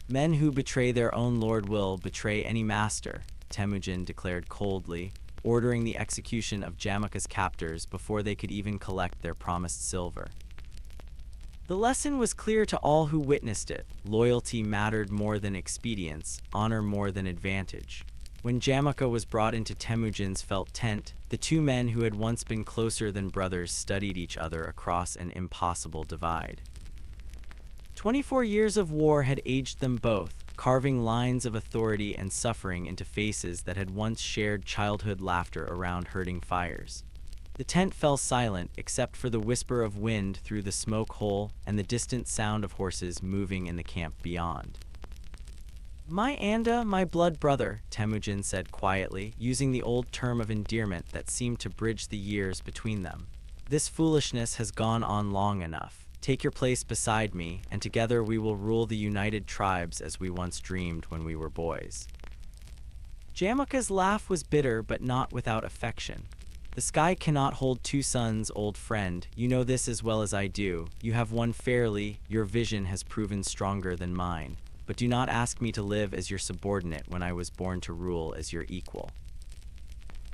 Men who betray their own lord will betray any master, Temujin declared coldly, ordering the execution of Jamaka's captors before they could even collect their promised silver. The lesson was clear to all who witnessed it. Loyalty mattered more than expedience, honor more than advantage. When Jamaka was brought into Temujin's felt tent, the two men who had once been closer than brothers studied each other across an impossible divide. 24 years of war had aged them both, carving lines of authority and suffering into faces that had once shared childhood laughter around hurting fires. The tent fell silent except for the whisper of wind through the smoke hole and the distant sound of horses moving in the camp beyond. "My Anda, my blood brother," Temujin said quietly, using the old term of endearment that seemed to bridge the years between them. "This foolishness has gone on long enough. Take your place beside me, and together we will rule the united tribes as we once dreamed when we were boys." Jamaka's laugh was bitter but not without affection. "The sky cannot hold two suns, old friend. You know this as well as I do. You have won fairly, your vision has proven stronger than mine. But do not ask me to live as your subordinate when I was born to rule as your equal."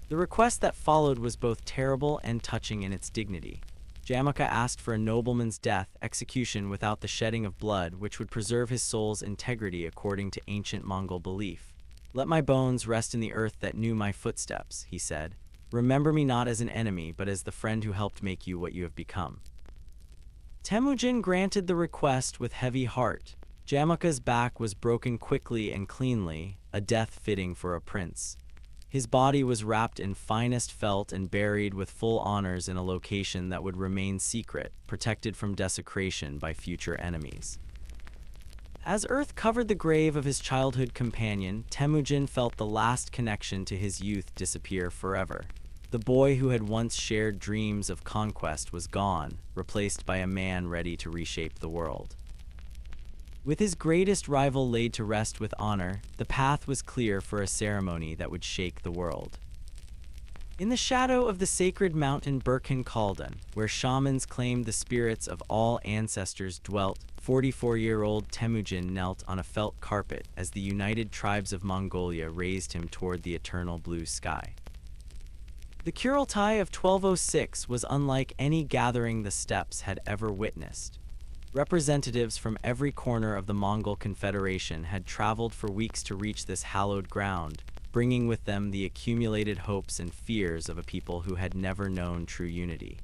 The request that followed was both terrible and touching in its dignity. Jamaka asked for a nobleman's death, execution without the shedding of blood, which would preserve his soul's integrity according to ancient Mongol belief. "Let my bones rest in the earth that knew my footsteps," he said. "Remember me not as an enemy, but as the friend who helped make you what you have become." Temujin granted the request with heavy heart. Jamaka's back was broken quickly and cleanly, a death fitting for a prince. His body was wrapped in finest felt and buried with full honors in a location that would remain secret, protected from desecration by future enemies. As earth covered the grave of his childhood companion, Temujin felt the last connection to his youth disappear forever. The boy who had once shared dreams of conquest was gone, replaced by a man ready to reshape the world. With his greatest rival laid to rest with honor, the path was clear for a ceremony that would shake the world. In the shadow of the sacred mountain Burkhan Khaldan, where shamans claimed the spirits of all ancestors dwelt, 44-year-old Temujin knelt on a felt carpet as the united tribes of Mongolia raised him toward the eternal blue sky. The Kurultai of 1206 was unlike any gathering the steppes had ever witnessed. Representatives from every corner of the Mongol Confederation had traveled for weeks to reach this hallowed ground, bringing with them the accumulated hopes and fears of a people who had never known true unity.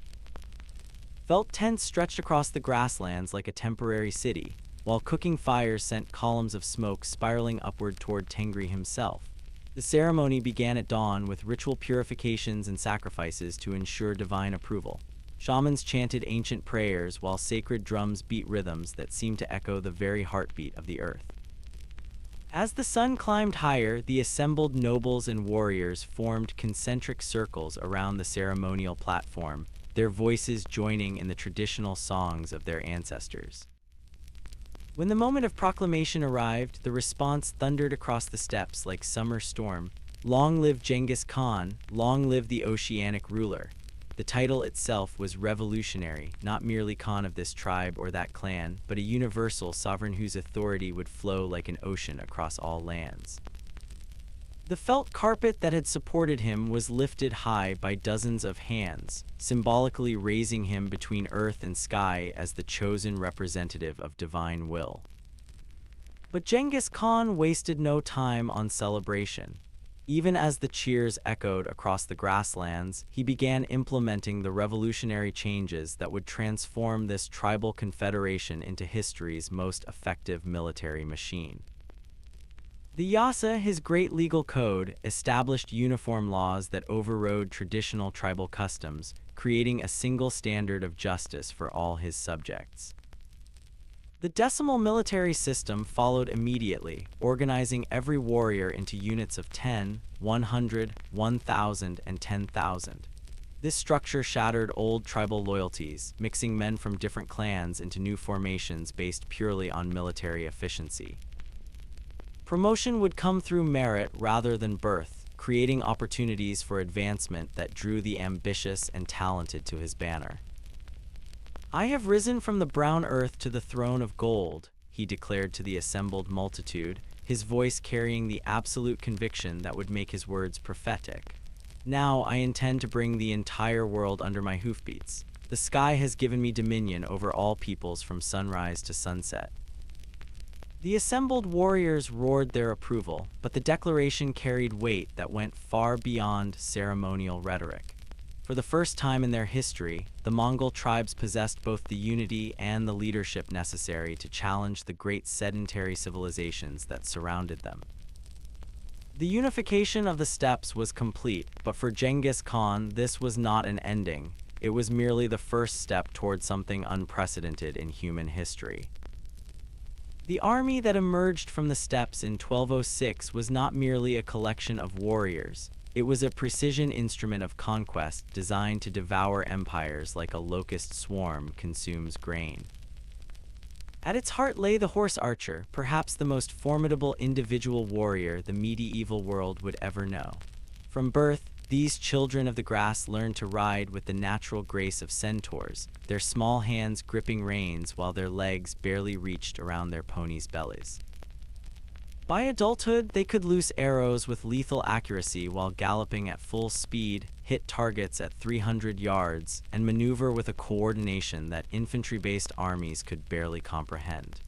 Felt tents stretched across the grasslands like a temporary city, while cooking fires sent columns of smoke spiraling upward toward Tengri himself. The ceremony began at dawn with ritual purifications and sacrifices to ensure divine approval. Shamans chanted ancient prayers while sacred drums beat rhythms that seemed to echo the very heartbeat of the earth. As the sun climbed higher, the assembled nobles and warriors formed concentric circles around the ceremonial platform, their voices joining in the traditional songs of their ancestors. When the moment of proclamation arrived, the response thundered across the steppes like summer storm. "Long live Genghis Khan, long live the Oceanic Ruler." The title itself was revolutionary, not merely Khan of this tribe or that clan, but a universal sovereign whose authority would flow like an ocean across all lands. The felt carpet that had supported him was lifted high by dozens of hands, symbolically raising him between earth and sky as the chosen representative of divine will. But Genghis Khan wasted no time on celebration. Even as the cheers echoed across the grasslands, he began implementing the revolutionary changes that would transform this tribal confederation into history's most effective military machine. The Yasa, his great legal code, established uniform laws that overrode traditional tribal customs, creating a single standard of justice for all his subjects. The decimal military system followed immediately, organizing every warrior into units of 10, 100, 1,000, and 10,000. This structure shattered old tribal loyalties, mixing men from different clans into new formations based purely on military efficiency. Promotion would come through merit rather than birth, creating opportunities for advancement that drew the ambitious and talented to his banner. "I have risen from the brown earth to the throne of gold," he declared to the assembled multitude, his voice carrying the absolute conviction that would make his words prophetic. Now I intend to bring the entire world under my hoofbeats. The sky has given me dominion over all peoples from sunrise to sunset. The assembled warriors roared their approval, but the declaration carried weight that went far beyond ceremonial rhetoric. For the first time in their history, the Mongol tribes possessed both the unity and the leadership necessary to challenge the great sedentary civilizations that surrounded them. The unification of the steppes was complete, but for Genghis Khan, this was not an ending. It was merely the first step toward something unprecedented in human history. The army that emerged from the steppes in 1206 was not merely a collection of warriors. It was a precision instrument of conquest designed to devour empires like a locust swarm consumes grain. At its heart lay the horse archer, perhaps the most formidable individual warrior the medieval world would ever know. From birth, these children of the grass learned to ride with the natural grace of centaurs, their small hands gripping reins while their legs barely reached around their ponies' bellies. By adulthood, they could loose arrows with lethal accuracy while galloping at full speed, hit targets at 300 yards, and maneuver with a coordination that infantry-based armies could barely comprehend.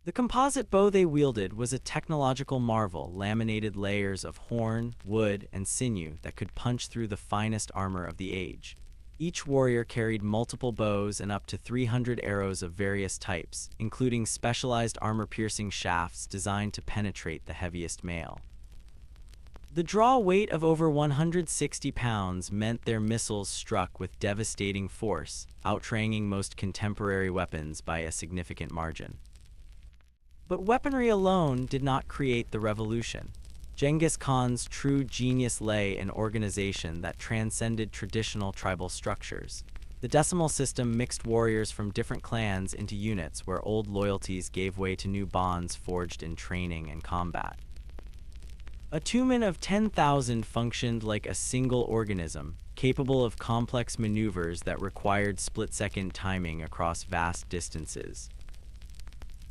The composite bow they wielded was a technological marvel, laminated layers of horn, wood, and sinew that could punch through the finest armor of the age. Each warrior carried multiple bows and up to 300 arrows of various types, including specialized armor-piercing shafts designed to penetrate the heaviest mail. The draw weight of over 160 pounds meant their missiles struck with devastating force, outranging most contemporary weapons by a significant margin. But weaponry alone did not create the revolution. Genghis Khan's true genius lay in organization that transcended traditional tribal structures. The decimal system mixed warriors from different clans into units where old loyalties gave way to new bonds forged in training and combat. A tumen of 10,000 functioned like a single organism, capable of complex maneuvers that required split-second timing across vast distances.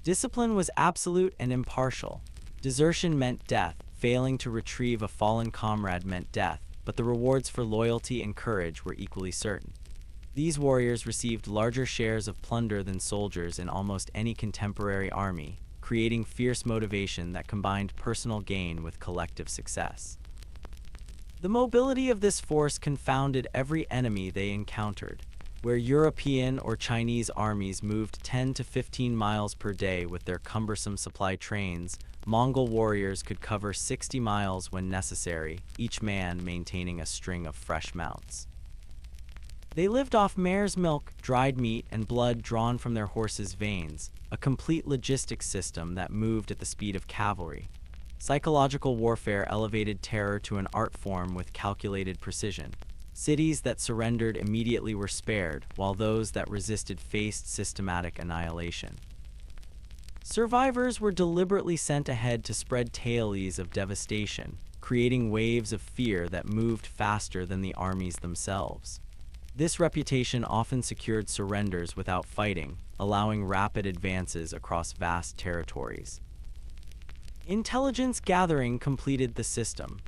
Discipline was absolute and impartial. Desertion meant death. Failing to retrieve a fallen comrade meant death, but the rewards for loyalty and courage were equally certain. These warriors received larger shares of plunder than soldiers in almost any contemporary army, creating fierce motivation that combined personal gain with collective success. The mobility of this force confounded every enemy they encountered. Where European or Chinese armies moved 10 to 15 miles per day with their cumbersome supply trains, Mongol warriors could cover 60 miles when necessary, each man maintaining a string of fresh mounts. They lived off mare's milk, dried meat, and blood drawn from their horses' veins, a complete logistics system that moved at the speed of cavalry. Psychological warfare elevated terror to an art form with calculated precision. Cities that surrendered immediately were spared, while those that resisted faced systematic annihilation. Survivors were deliberately sent ahead to spread tales of devastation, creating waves of fear that moved faster than the armies themselves. This reputation often secured surrenders without fighting, allowing rapid advances across vast territories. Intelligence gathering completed the system.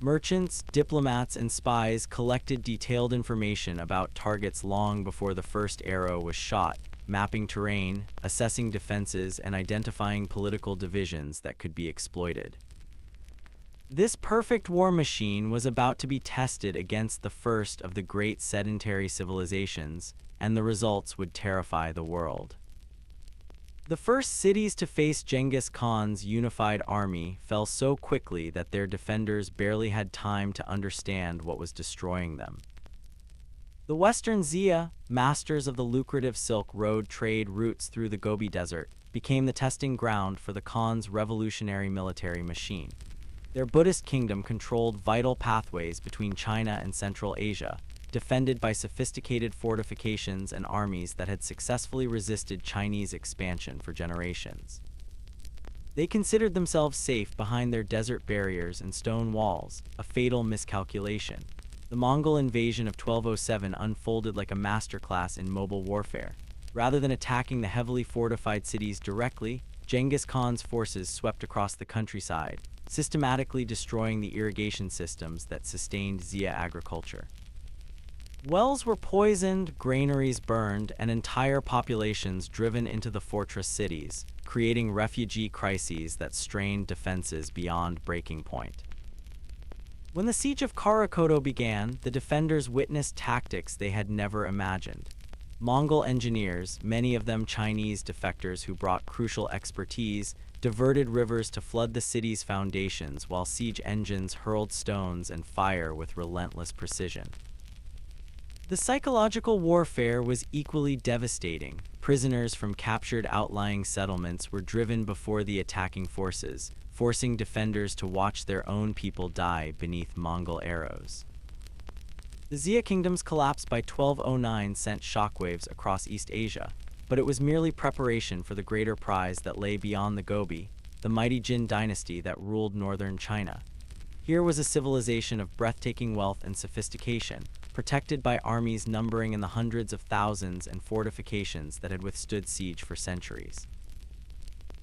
Merchants, diplomats, and spies collected detailed information about targets long before the first arrow was shot, mapping terrain, assessing defenses, and identifying political divisions that could be exploited. This perfect war machine was about to be tested against the first of the great sedentary civilizations, and the results would terrify the world. The first cities to face Genghis Khan's unified army fell so quickly that their defenders barely had time to understand what was destroying them. The Western Xia, masters of the lucrative Silk Road trade routes through the Gobi Desert, became the testing ground for the Khan's revolutionary military machine. Their Buddhist kingdom controlled vital pathways between China and Central Asia, defended by sophisticated fortifications and armies that had successfully resisted Chinese expansion for generations. They considered themselves safe behind their desert barriers and stone walls, a fatal miscalculation. The Mongol invasion of 1207 unfolded like a masterclass in mobile warfare. Rather than attacking the heavily fortified cities directly, Genghis Khan's forces swept across the countryside, systematically destroying the irrigation systems that sustained Xia agriculture. Wells were poisoned, granaries burned, and entire populations driven into the fortress cities, creating refugee crises that strained defenses beyond breaking point. When the siege of Karakoto began, the defenders witnessed tactics they had never imagined. Mongol engineers, many of them Chinese defectors who brought crucial expertise, diverted rivers to flood the city's foundations while siege engines hurled stones and fire with relentless precision. The psychological warfare was equally devastating. Prisoners from captured outlying settlements were driven before the attacking forces, forcing defenders to watch their own people die beneath Mongol arrows. The Xia kingdom's collapse by 1209 sent shockwaves across East Asia, but it was merely preparation for the greater prize that lay beyond the Gobi, the mighty Jin dynasty that ruled northern China. Here was a civilization of breathtaking wealth and sophistication, protected by armies numbering in the hundreds of thousands and fortifications that had withstood siege for centuries.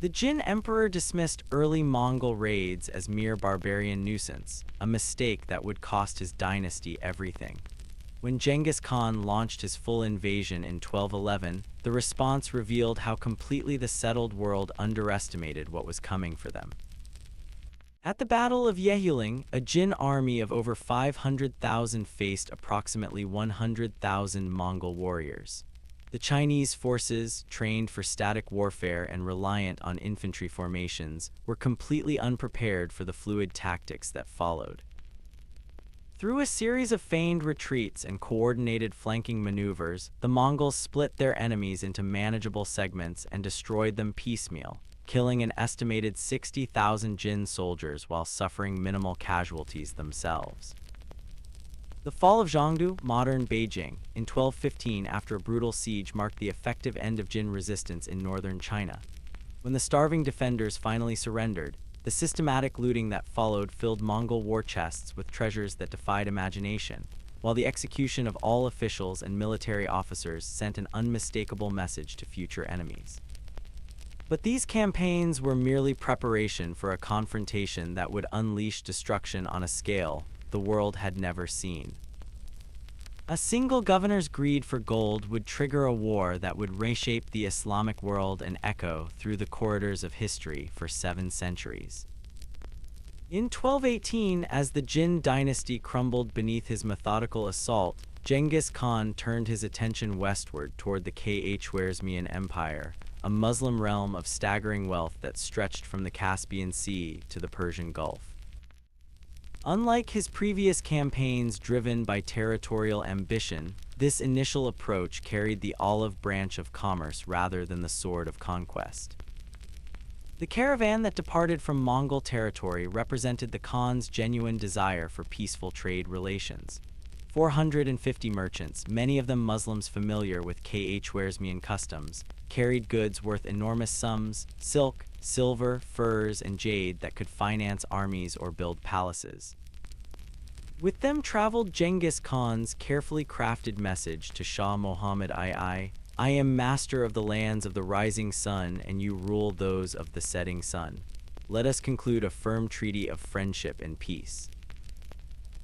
The Jin emperor dismissed early Mongol raids as mere barbarian nuisance, a mistake that would cost his dynasty everything. When Genghis Khan launched his full invasion in 1211, the response revealed how completely the settled world underestimated what was coming for them. At the Battle of Yehuling, a Jin army of over 500,000 faced approximately 100,000 Mongol warriors. The Chinese forces, trained for static warfare and reliant on infantry formations, were completely unprepared for the fluid tactics that followed. Through a series of feigned retreats and coordinated flanking maneuvers, the Mongols split their enemies into manageable segments and destroyed them piecemeal, killing an estimated 60,000 Jin soldiers while suffering minimal casualties themselves. The fall of Zhongdu, modern Beijing, in 1215 after a brutal siege marked the effective end of Jin resistance in northern China. When the starving defenders finally surrendered, the systematic looting that followed filled Mongol war chests with treasures that defied imagination, while the execution of all officials and military officers sent an unmistakable message to future enemies. But these campaigns were merely preparation for a confrontation that would unleash destruction on a scale the world had never seen. A single governor's greed for gold would trigger a war that would reshape the Islamic world and echo through the corridors of history for 7 centuries. In 1218, as the Jin dynasty crumbled beneath his methodical assault, Genghis Khan turned his attention westward toward the Khwarezmian Empire, a Muslim realm of staggering wealth that stretched from the Caspian Sea to the Persian Gulf. Unlike his previous campaigns driven by territorial ambition, this initial approach carried the olive branch of commerce rather than the sword of conquest. The caravan that departed from Mongol territory represented the Khan's genuine desire for peaceful trade relations. 450 merchants, many of them Muslims familiar with Khwarezmian customs, carried goods worth enormous sums: silk, silver, furs, and jade that could finance armies or build palaces. With them traveled Genghis Khan's carefully crafted message to Shah Muhammad I am master of the lands of the rising sun, and you rule those of the setting sun. Let us conclude a firm treaty of friendship and peace.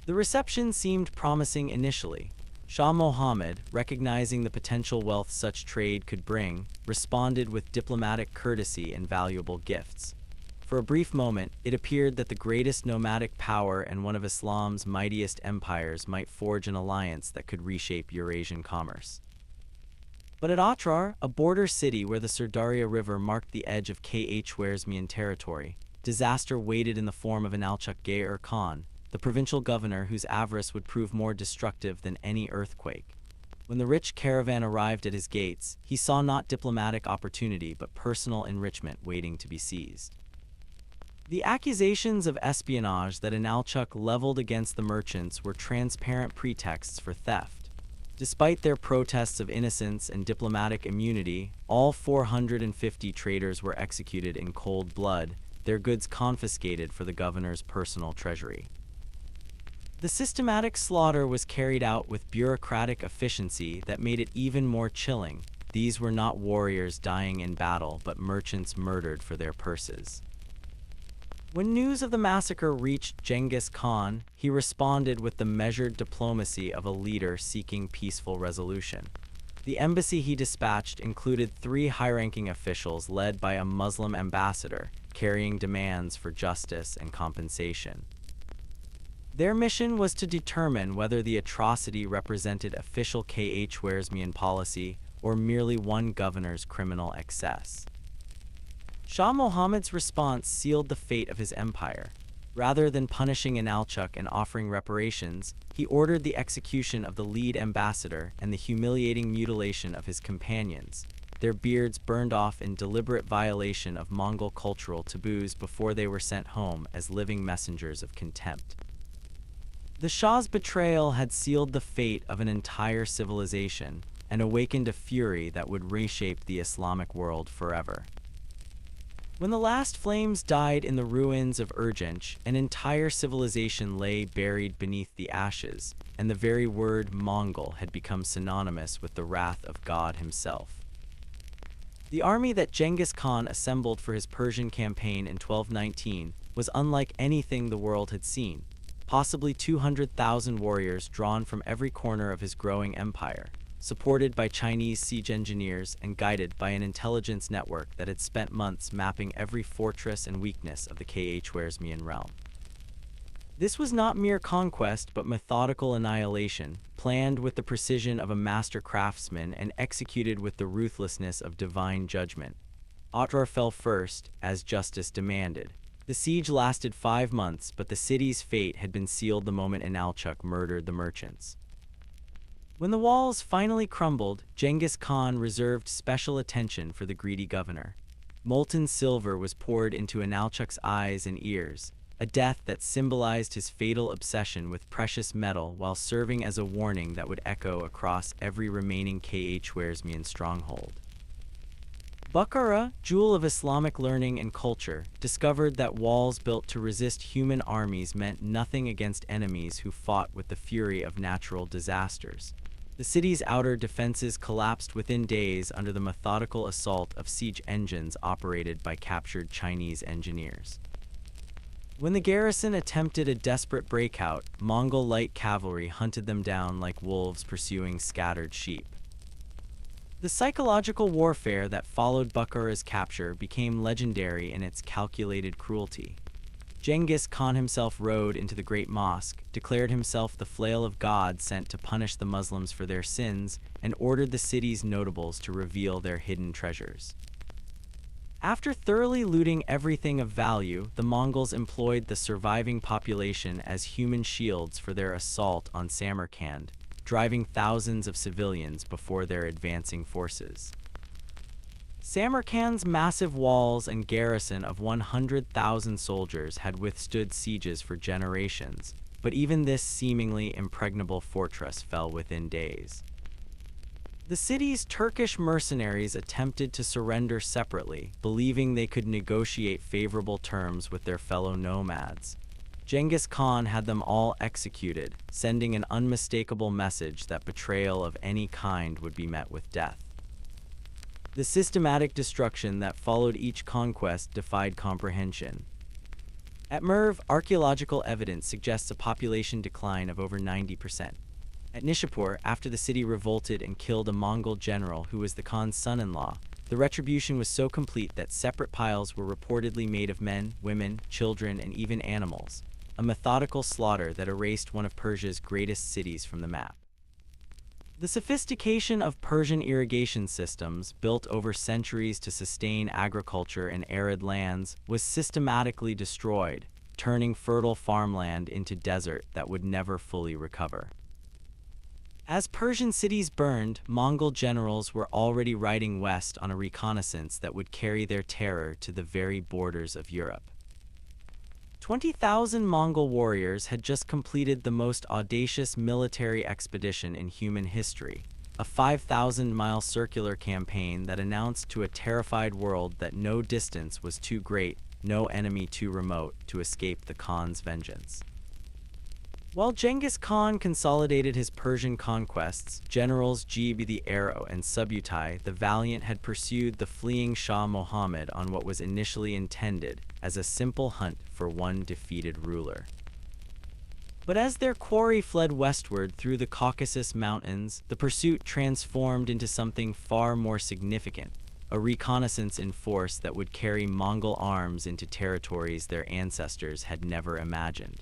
The reception seemed promising initially. Shah Muhammad, recognizing the potential wealth such trade could bring, responded with diplomatic courtesy and valuable gifts. For a brief moment, it appeared that the greatest nomadic power and one of Islam's mightiest empires might forge an alliance that could reshape Eurasian commerce. But at Otrar, a border city where the Sirdarya River marked the edge of Khwarezmian territory, disaster waited in the form of Inalchuq Khan, the provincial governor whose avarice would prove more destructive than any earthquake. When the rich caravan arrived at his gates, he saw not diplomatic opportunity but personal enrichment waiting to be seized. The accusations of espionage that Inalchuq leveled against the merchants were transparent pretexts for theft. Despite their protests of innocence and diplomatic immunity, all 450 traders were executed in cold blood, their goods confiscated for the governor's personal treasury. The systematic slaughter was carried out with bureaucratic efficiency that made it even more chilling. these were not warriors dying in battle, but merchants murdered for their purses. When news of the massacre reached Genghis Khan, he responded with the measured diplomacy of a leader seeking peaceful resolution. The embassy he dispatched included 3 high-ranking officials led by a Muslim ambassador, carrying demands for justice and compensation. Their mission was to determine whether the atrocity represented official Khwarezmian policy or merely one governor's criminal excess. Shah Muhammad's response sealed the fate of his empire. Rather than punishing Inalchuq and offering reparations, he ordered the execution of the lead ambassador and the humiliating mutilation of his companions, their beards burned off in deliberate violation of Mongol cultural taboos before they were sent home as living messengers of contempt. The Shah's betrayal had sealed the fate of an entire civilization and awakened a fury that would reshape the Islamic world forever. When the last flames died in the ruins of Urgench, an entire civilization lay buried beneath the ashes, and the very word Mongol had become synonymous with the wrath of God himself. The army that Genghis Khan assembled for his Persian campaign in 1219 was unlike anything the world had seen, possibly 200,000 warriors drawn from every corner of his growing empire, supported by Chinese siege engineers and guided by an intelligence network that had spent months mapping every fortress and weakness of the Khwarezmian realm. This was not mere conquest but methodical annihilation, planned with the precision of a master craftsman and executed with the ruthlessness of divine judgment. Otrar fell first, as justice demanded. The siege lasted 5 months, but the city's fate had been sealed the moment Inalchuq murdered the merchants. When the walls finally crumbled, Genghis Khan reserved special attention for the greedy governor. Molten silver was poured into Inalchuq's eyes and ears, a death that symbolized his fatal obsession with precious metal while serving as a warning that would echo across every remaining Khwarezmian stronghold. Bukhara, jewel of Islamic learning and culture, discovered that walls built to resist human armies meant nothing against enemies who fought with the fury of natural disasters. The city's outer defenses collapsed within days under the methodical assault of siege engines operated by captured Chinese engineers. When the garrison attempted a desperate breakout, Mongol light cavalry hunted them down like wolves pursuing scattered sheep. The psychological warfare that followed Bukhara's capture became legendary in its calculated cruelty. Genghis Khan himself rode into the Great Mosque, declared himself the flail of God sent to punish the Muslims for their sins, and ordered the city's notables to reveal their hidden treasures. After thoroughly looting everything of value, the Mongols employed the surviving population as human shields for their assault on Samarkand, driving thousands of civilians before their advancing forces. Samarkand's massive walls and garrison of 100,000 soldiers had withstood sieges for generations, but even this seemingly impregnable fortress fell within days. The city's Turkish mercenaries attempted to surrender separately, believing they could negotiate favorable terms with their fellow nomads. Genghis Khan had them all executed, sending an unmistakable message that betrayal of any kind would be met with death. The systematic destruction that followed each conquest defied comprehension. At Merv, archaeological evidence suggests a population decline of over 90%. At Nishapur, after the city revolted and killed a Mongol general who was the Khan's son-in-law, the retribution was so complete that separate piles were reportedly made of men, women, children, and even animals, a methodical slaughter that erased one of Persia's greatest cities from the map. The sophistication of Persian irrigation systems, built over centuries to sustain agriculture in arid lands, was systematically destroyed, turning fertile farmland into desert that would never fully recover. As Persian cities burned, Mongol generals were already riding west on a reconnaissance that would carry their terror to the very borders of Europe. 20,000 Mongol warriors had just completed the most audacious military expedition in human history, a 5,000-mile circular campaign that announced to a terrified world that no distance was too great, no enemy too remote to escape the Khan's vengeance. While Genghis Khan consolidated his Persian conquests, generals Jib the Arrow and Subutai the Valiant had pursued the fleeing Shah Muhammad on what was initially intended as a simple hunt for one defeated ruler. But as their quarry fled westward through the Caucasus Mountains, the pursuit transformed into something far more significant, a reconnaissance in force that would carry Mongol arms into territories their ancestors had never imagined.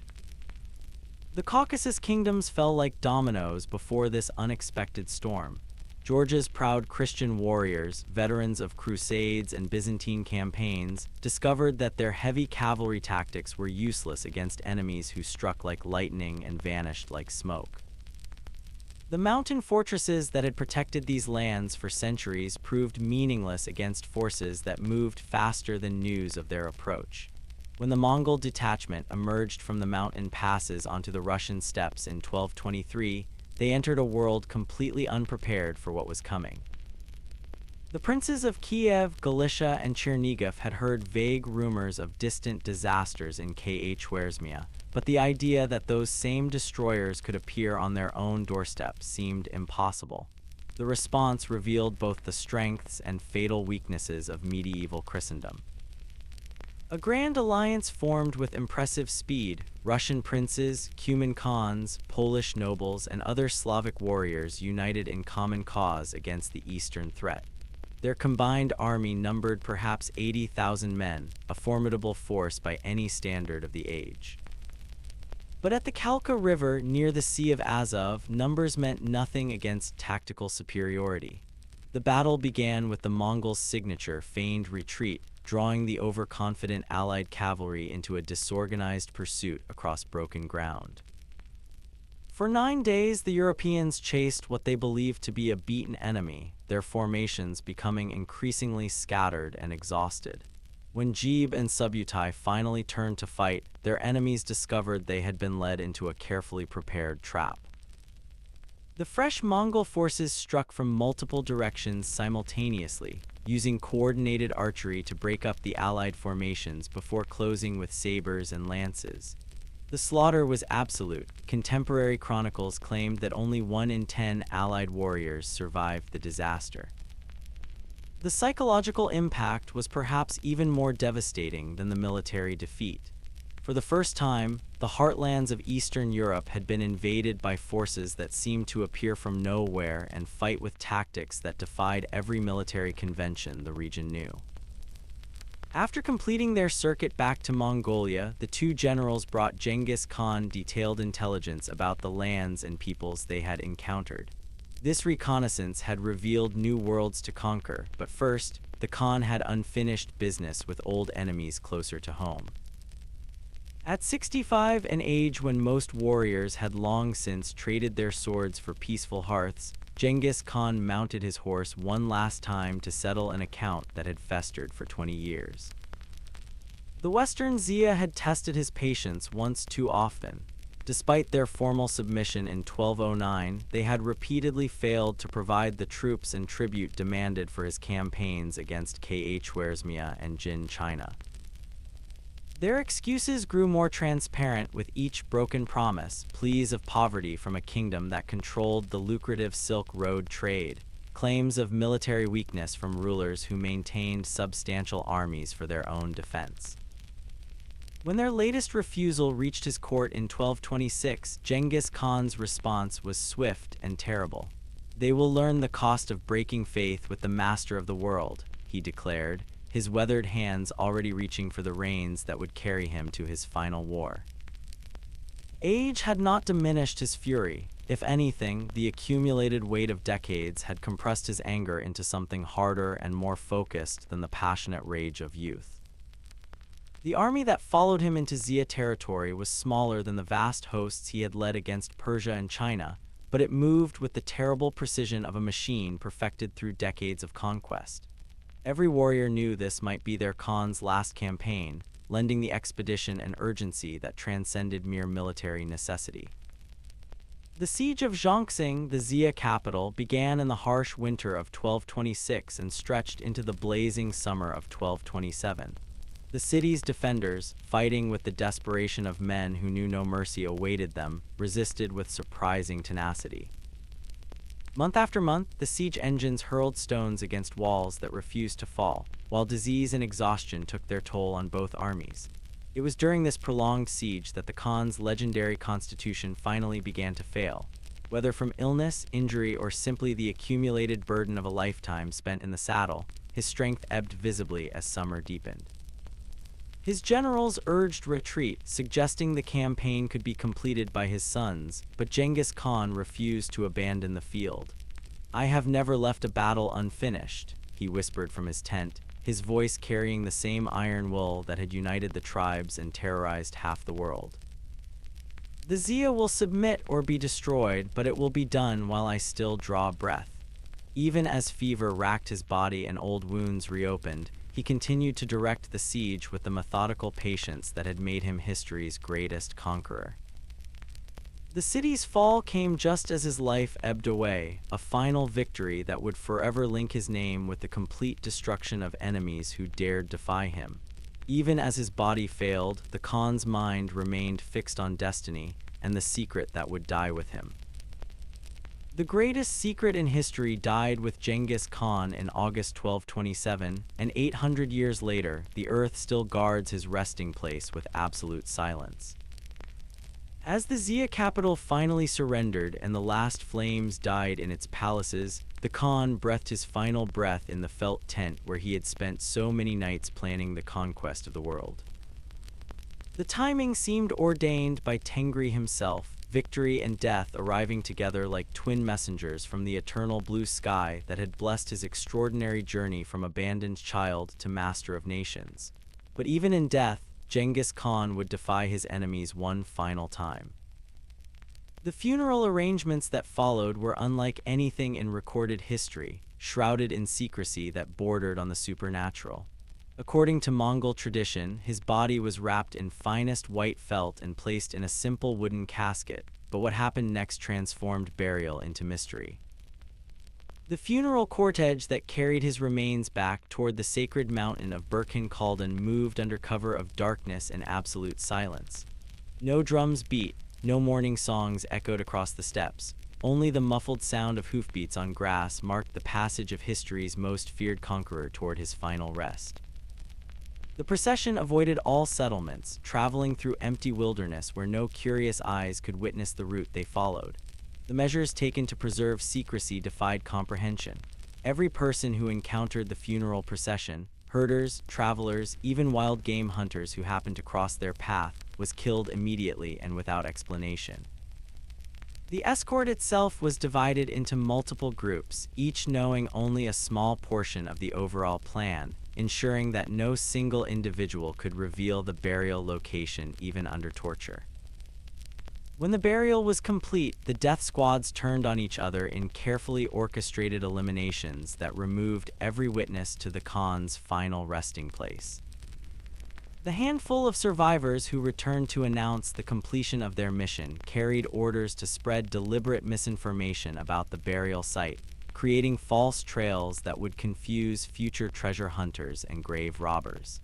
The Caucasus kingdoms fell like dominoes before this unexpected storm. Georgia's proud Christian warriors, veterans of crusades and Byzantine campaigns, discovered that their heavy cavalry tactics were useless against enemies who struck like lightning and vanished like smoke. The mountain fortresses that had protected these lands for centuries proved meaningless against forces that moved faster than news of their approach. When the Mongol detachment emerged from the mountain passes onto the Russian steppes in 1223, they entered a world completely unprepared for what was coming. The princes of Kiev, Galicia, and Chernihiv had heard vague rumors of distant disasters in Khwarezmia, but the idea that those same destroyers could appear on their own doorstep seemed impossible. The response revealed both the strengths and fatal weaknesses of medieval Christendom. A grand alliance formed with impressive speed. Russian princes, Cuman Khans, Polish nobles, and other Slavic warriors united in common cause against the eastern threat. Their combined army numbered perhaps 80,000 men, a formidable force by any standard of the age. But at the Kalka River near the Sea of Azov, numbers meant nothing against tactical superiority. The battle began with the Mongols' signature feigned retreat, drawing the overconfident Allied cavalry into a disorganized pursuit across broken ground. For 9 days, the Europeans chased what they believed to be a beaten enemy, their formations becoming increasingly scattered and exhausted. When Jib and Subutai finally turned to fight, their enemies discovered they had been led into a carefully prepared trap. The fresh Mongol forces struck from multiple directions simultaneously, using coordinated archery to break up the Allied formations before closing with sabers and lances. The slaughter was absolute. Contemporary chronicles claimed that only 1 in 10 Allied warriors survived the disaster. The psychological impact was perhaps even more devastating than the military defeat. For the first time, the heartlands of Eastern Europe had been invaded by forces that seemed to appear from nowhere and fight with tactics that defied every military convention the region knew. After completing their circuit back to Mongolia, the two generals brought Genghis Khan detailed intelligence about the lands and peoples they had encountered. This reconnaissance had revealed new worlds to conquer, but first, the Khan had unfinished business with old enemies closer to home. At 65, an age when most warriors had long since traded their swords for peaceful hearths, Genghis Khan mounted his horse one last time to settle an account that had festered for 20 years. The Western Xia had tested his patience once too often. Despite their formal submission in 1209, they had repeatedly failed to provide the troops and tribute demanded for his campaigns against Khwarezmia and Jin China. Their excuses grew more transparent with each broken promise, pleas of poverty from a kingdom that controlled the lucrative Silk Road trade, claims of military weakness from rulers who maintained substantial armies for their own defense. When their latest refusal reached his court in 1226, Genghis Khan's response was swift and terrible. "They will learn the cost of breaking faith with the master of the world," he declared, his weathered hands already reaching for the reins that would carry him to his final war. Age had not diminished his fury. If anything, the accumulated weight of decades had compressed his anger into something harder and more focused than the passionate rage of youth. The army that followed him into Xia territory was smaller than the vast hosts he had led against Persia and China, but it moved with the terrible precision of a machine perfected through decades of conquest. Every warrior knew this might be their Khan's last campaign, lending the expedition an urgency that transcended mere military necessity. The siege of Zhongxing, the Xia capital, began in the harsh winter of 1226 and stretched into the blazing summer of 1227. The city's defenders, fighting with the desperation of men who knew no mercy awaited them, resisted with surprising tenacity. Month after month, the siege engines hurled stones against walls that refused to fall, while disease and exhaustion took their toll on both armies. It was during this prolonged siege that the Khan's legendary constitution finally began to fail. Whether from illness, injury, or simply the accumulated burden of a lifetime spent in the saddle, his strength ebbed visibly as summer deepened. His generals urged retreat, suggesting the campaign could be completed by his sons, but Genghis Khan refused to abandon the field. "I have never left a battle unfinished," he whispered from his tent, his voice carrying the same iron will that had united the tribes and terrorized half the world. "The Zia will submit or be destroyed, but it will be done while I still draw breath." Even as fever racked his body and old wounds reopened, he continued to direct the siege with the methodical patience that had made him history's greatest conqueror. The city's fall came just as his life ebbed away, a final victory that would forever link his name with the complete destruction of enemies who dared defy him. Even as his body failed, the Khan's mind remained fixed on destiny and the secret that would die with him. The greatest secret in history died with Genghis Khan in August 1227, and 800 years later, the earth still guards his resting place with absolute silence. As the Zia capital finally surrendered and the last flames died in its palaces, the Khan breathed his final breath in the felt tent where he had spent so many nights planning the conquest of the world. The timing seemed ordained by Tengri himself, victory and death arriving together like twin messengers from the eternal blue sky that had blessed his extraordinary journey from abandoned child to master of nations. But even in death, Genghis Khan would defy his enemies one final time. The funeral arrangements that followed were unlike anything in recorded history, shrouded in secrecy that bordered on the supernatural. According to Mongol tradition, his body was wrapped in finest white felt and placed in a simple wooden casket, but what happened next transformed burial into mystery. The funeral cortege that carried his remains back toward the sacred mountain of Burkhan Khaldan moved under cover of darkness and absolute silence. No drums beat, no mourning songs echoed across the steppes. Only the muffled sound of hoofbeats on grass marked the passage of history's most feared conqueror toward his final rest. The procession avoided all settlements, traveling through empty wilderness where no curious eyes could witness the route they followed. The measures taken to preserve secrecy defied comprehension. Every person who encountered the funeral procession, herders, travelers, even wild game hunters who happened to cross their path, was killed immediately and without explanation. The escort itself was divided into multiple groups, each knowing only a small portion of the overall plan, ensuring that no single individual could reveal the burial location even under torture. When the burial was complete, the death squads turned on each other in carefully orchestrated eliminations that removed every witness to the Khan's final resting place. The handful of survivors who returned to announce the completion of their mission carried orders to spread deliberate misinformation about the burial site, creating false trails that would confuse future treasure hunters and grave robbers.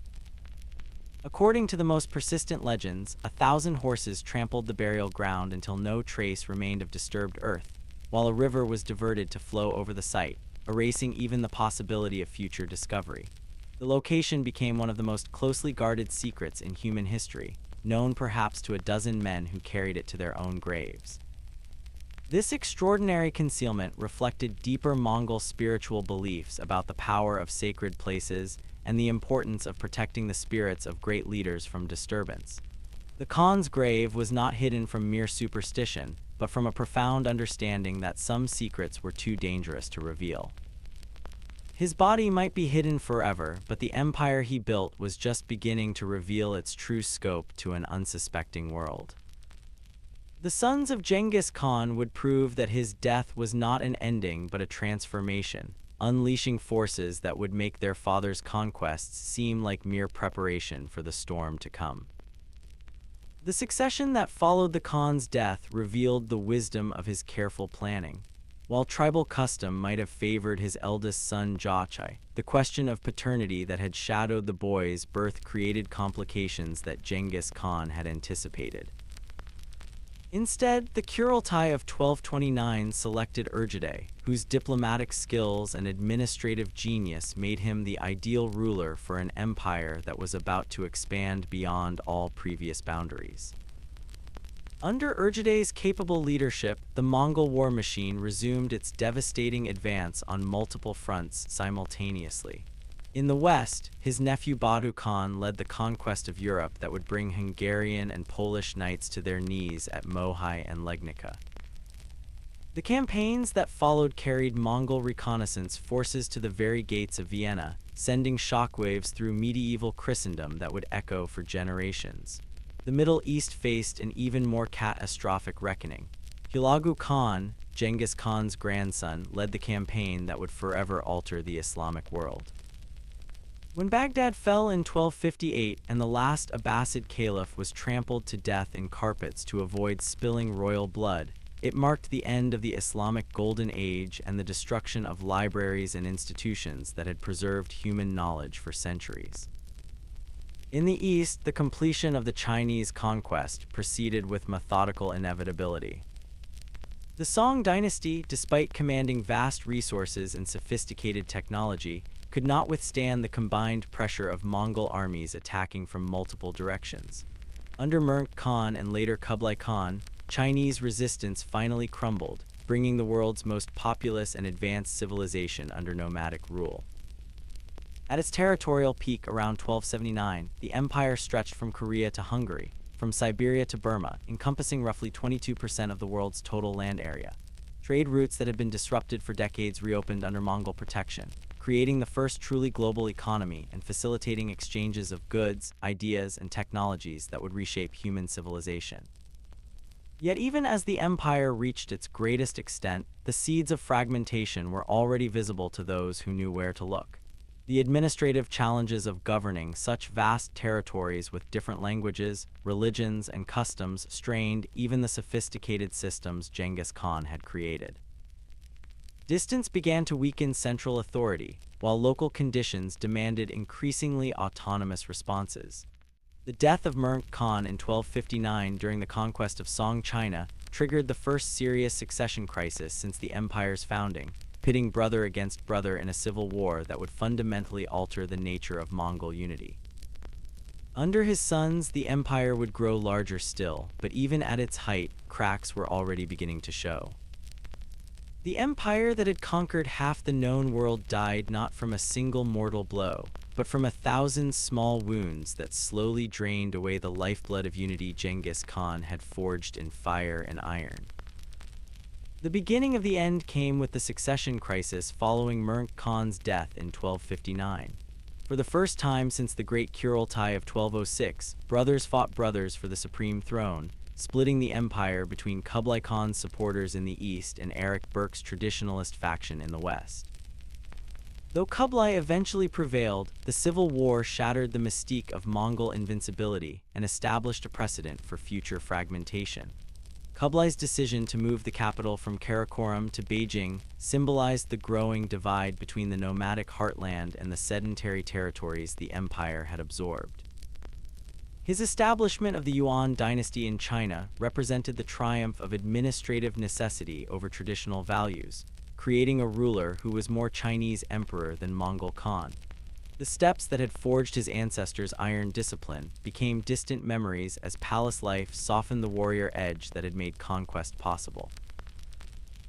According to the most persistent legends, 1,000 horses trampled the burial ground until no trace remained of disturbed earth, while a river was diverted to flow over the site, erasing even the possibility of future discovery. The location became one of the most closely guarded secrets in human history, known perhaps to a dozen men who carried it to their own graves. This extraordinary concealment reflected deeper Mongol spiritual beliefs about the power of sacred places and the importance of protecting the spirits of great leaders from disturbance. The Khan's grave was not hidden from mere superstition, but from a profound understanding that some secrets were too dangerous to reveal. His body might be hidden forever, but the empire he built was just beginning to reveal its true scope to an unsuspecting world. The sons of Genghis Khan would prove that his death was not an ending but a transformation, unleashing forces that would make their father's conquests seem like mere preparation for the storm to come. The succession that followed the Khan's death revealed the wisdom of his careful planning. While tribal custom might have favored his eldest son Joachai, the question of paternity that had shadowed the boy's birth created complications that Genghis Khan had anticipated. Instead, the Kurultai of 1229 selected Urgide, whose diplomatic skills and administrative genius made him the ideal ruler for an empire that was about to expand beyond all previous boundaries. Under Urgide's capable leadership, the Mongol war machine resumed its devastating advance on multiple fronts simultaneously. In the west, his nephew Badu Khan led the conquest of Europe that would bring Hungarian and Polish knights to their knees at Mohyl and Legnica. The campaigns that followed carried Mongol reconnaissance forces to the very gates of Vienna, sending shockwaves through medieval Christendom that would echo for generations. The Middle East faced an even more catastrophic reckoning. Hulagu Khan, Genghis Khan's grandson, led the campaign that would forever alter the Islamic world. When Baghdad fell in 1258 and the last Abbasid caliph was trampled to death in carpets to avoid spilling royal blood, it marked the end of the Islamic Golden Age and the destruction of libraries and institutions that had preserved human knowledge for centuries. In the east, the completion of the Chinese conquest proceeded with methodical inevitability. The Song dynasty, despite commanding vast resources and sophisticated technology, could not withstand the combined pressure of Mongol armies attacking from multiple directions. Under Murk Khan and later Kublai Khan, Chinese resistance finally crumbled, bringing the world's most populous and advanced civilization under nomadic rule. At its territorial peak around 1279, the empire stretched from Korea to Hungary, from Siberia to Burma, encompassing roughly 22% of the world's total land area. Trade routes that had been disrupted for decades reopened under Mongol protection, creating the first truly global economy and facilitating exchanges of goods, ideas, and technologies that would reshape human civilization. Yet even as the empire reached its greatest extent, the seeds of fragmentation were already visible to those who knew where to look. The administrative challenges of governing such vast territories with different languages, religions, and customs strained even the sophisticated systems Genghis Khan had created. Distance began to weaken central authority, while local conditions demanded increasingly autonomous responses. The death of Murk Khan in 1259 during the conquest of Song China triggered the first serious succession crisis since the empire's founding, pitting brother against brother in a civil war that would fundamentally alter the nature of Mongol unity. Under his sons, the empire would grow larger still, but even at its height, cracks were already beginning to show. The empire that had conquered half the known world died not from a single mortal blow, but from 1,000 small wounds that slowly drained away the lifeblood of unity Genghis Khan had forged in fire and iron. The beginning of the end came with the succession crisis following Murk Khan's death in 1259. For the first time since the Great Kurultai of 1206, brothers fought brothers for the supreme throne, splitting the empire between Kublai Khan's supporters in the east and Erik Berk's traditionalist faction in the west. Though Kublai eventually prevailed, the civil war shattered the mystique of Mongol invincibility and established a precedent for future fragmentation. Kublai's decision to move the capital from Karakoram to Beijing symbolized the growing divide between the nomadic heartland and the sedentary territories the empire had absorbed. His establishment of the Yuan dynasty in China represented the triumph of administrative necessity over traditional values, creating a ruler who was more Chinese emperor than Mongol Khan. The steps that had forged his ancestors' iron discipline became distant memories as palace life softened the warrior edge that had made conquest possible.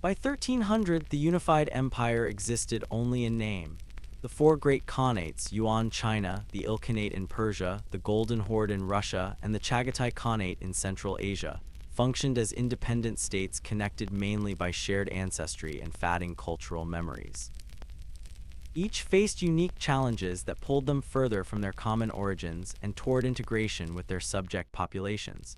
By 1300, the unified empire existed only in name. The four great Khanates, Yuan China, the Ilkhanate in Persia, the Golden Horde in Russia, and the Chagatai Khanate in Central Asia, functioned as independent states connected mainly by shared ancestry and fading cultural memories. Each faced unique challenges that pulled them further from their common origins and toward integration with their subject populations.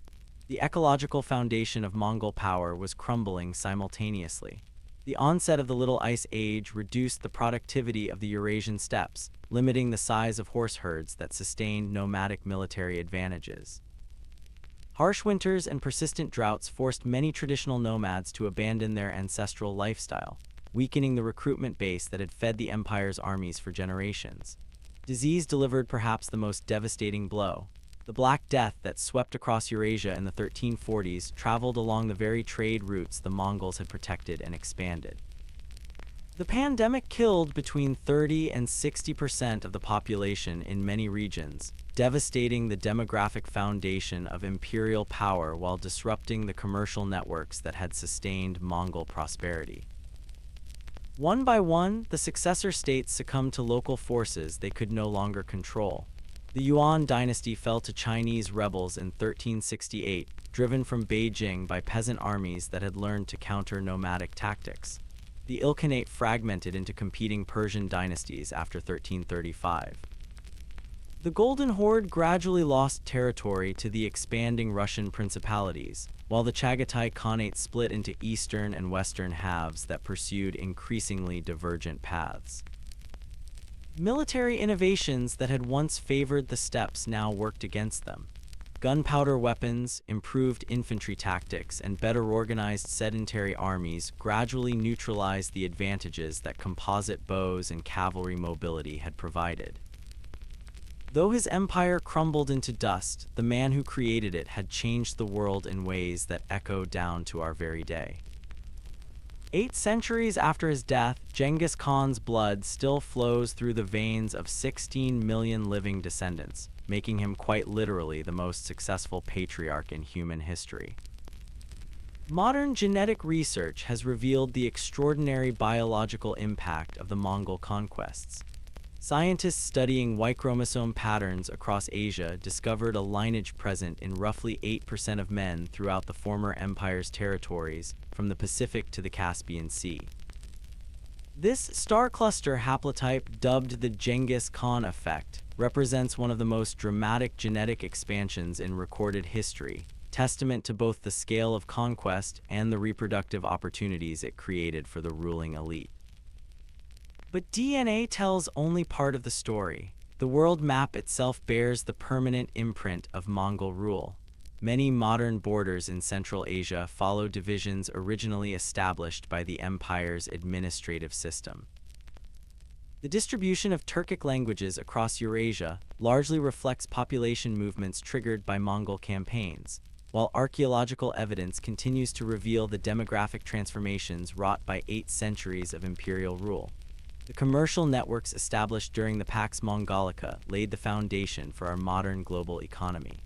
The ecological foundation of Mongol power was crumbling simultaneously. The onset of the Little Ice Age reduced the productivity of the Eurasian steppes, limiting the size of horse herds that sustained nomadic military advantages. Harsh winters and persistent droughts forced many traditional nomads to abandon their ancestral lifestyle, weakening the recruitment base that had fed the empire's armies for generations. Disease delivered perhaps the most devastating blow. The Black Death that swept across Eurasia in the 1340s traveled along the very trade routes the Mongols had protected and expanded. The pandemic killed between 30 and 60% of the population in many regions, devastating the demographic foundation of imperial power while disrupting the commercial networks that had sustained Mongol prosperity. One by one, the successor states succumbed to local forces they could no longer control. The Yuan dynasty fell to Chinese rebels in 1368, driven from Beijing by peasant armies that had learned to counter nomadic tactics. The Ilkhanate fragmented into competing Persian dynasties after 1335. The Golden Horde gradually lost territory to the expanding Russian principalities, while the Chagatai Khanate split into eastern and western halves that pursued increasingly divergent paths. Military innovations that had once favored the steppes now worked against them. Gunpowder weapons, improved infantry tactics, and better organized sedentary armies gradually neutralized the advantages that composite bows and cavalry mobility had provided. Though his empire crumbled into dust, the man who created it had changed the world in ways that echo down to our very day. 8 centuries after his death, Genghis Khan's blood still flows through the veins of 16 million living descendants, making him quite literally the most successful patriarch in human history. Modern genetic research has revealed the extraordinary biological impact of the Mongol conquests. Scientists studying Y chromosome patterns across Asia discovered a lineage present in roughly 8% of men throughout the former empire's territories, from the Pacific to the Caspian Sea. This star cluster haplotype, dubbed the Genghis Khan effect, represents one of the most dramatic genetic expansions in recorded history, testament to both the scale of conquest and the reproductive opportunities it created for the ruling elite. But DNA tells only part of the story. The world map itself bears the permanent imprint of Mongol rule. Many modern borders in Central Asia follow divisions originally established by the empire's administrative system. The distribution of Turkic languages across Eurasia largely reflects population movements triggered by Mongol campaigns, while archaeological evidence continues to reveal the demographic transformations wrought by 8 centuries of imperial rule. The commercial networks established during the Pax Mongolica laid the foundation for our modern global economy.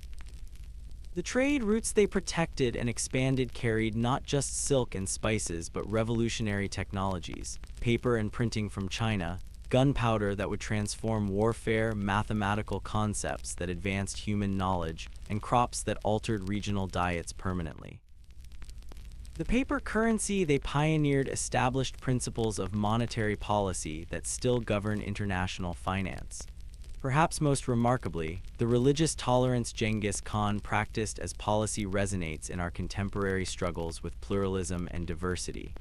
The trade routes they protected and expanded carried not just silk and spices but revolutionary technologies, paper and printing from China, gunpowder that would transform warfare, mathematical concepts that advanced human knowledge, and crops that altered regional diets permanently. The paper currency they pioneered established principles of monetary policy that still govern international finance. Perhaps most remarkably, the religious tolerance Genghis Khan practiced as policy resonates in our contemporary struggles with pluralism and diversity.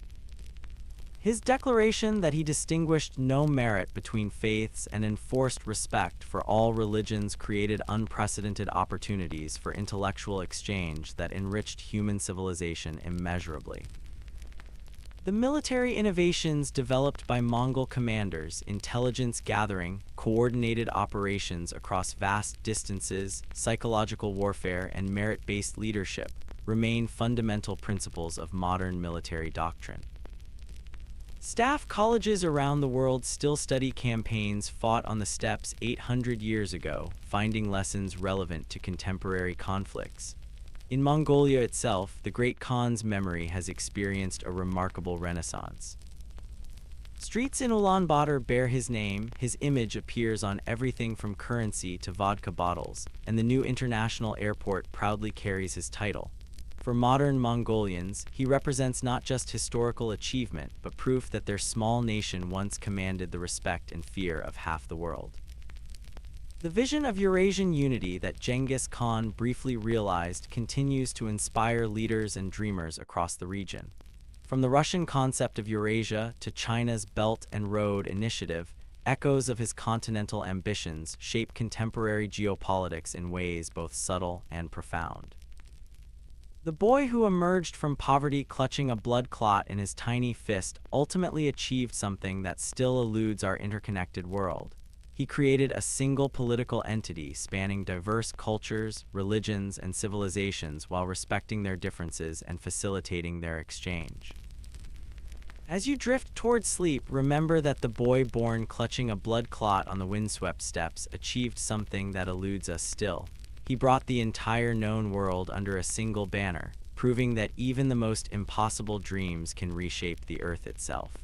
His declaration that he distinguished no merit between faiths and enforced respect for all religions created unprecedented opportunities for intellectual exchange that enriched human civilization immeasurably. The military innovations developed by Mongol commanders, intelligence gathering, coordinated operations across vast distances, psychological warfare, and merit-based leadership remain fundamental principles of modern military doctrine. Staff colleges around the world still study campaigns fought on the steppes 800 years ago, finding lessons relevant to contemporary conflicts. In Mongolia itself, the Great Khan's memory has experienced a remarkable renaissance. Streets in Ulaanbaatar bear his name, his image appears on everything from currency to vodka bottles, and the new international airport proudly carries his title. For modern Mongolians, he represents not just historical achievement, but proof that their small nation once commanded the respect and fear of half the world. The vision of Eurasian unity that Genghis Khan briefly realized continues to inspire leaders and dreamers across the region. From the Russian concept of Eurasia to China's Belt and Road Initiative, echoes of his continental ambitions shape contemporary geopolitics in ways both subtle and profound. The boy who emerged from poverty clutching a blood clot in his tiny fist ultimately achieved something that still eludes our interconnected world. He created a single political entity spanning diverse cultures, religions, and civilizations while respecting their differences and facilitating their exchange. As you drift toward sleep, remember that the boy born clutching a blood clot on the windswept steppes achieved something that eludes us still. He brought the entire known world under a single banner, proving that even the most impossible dreams can reshape the earth itself.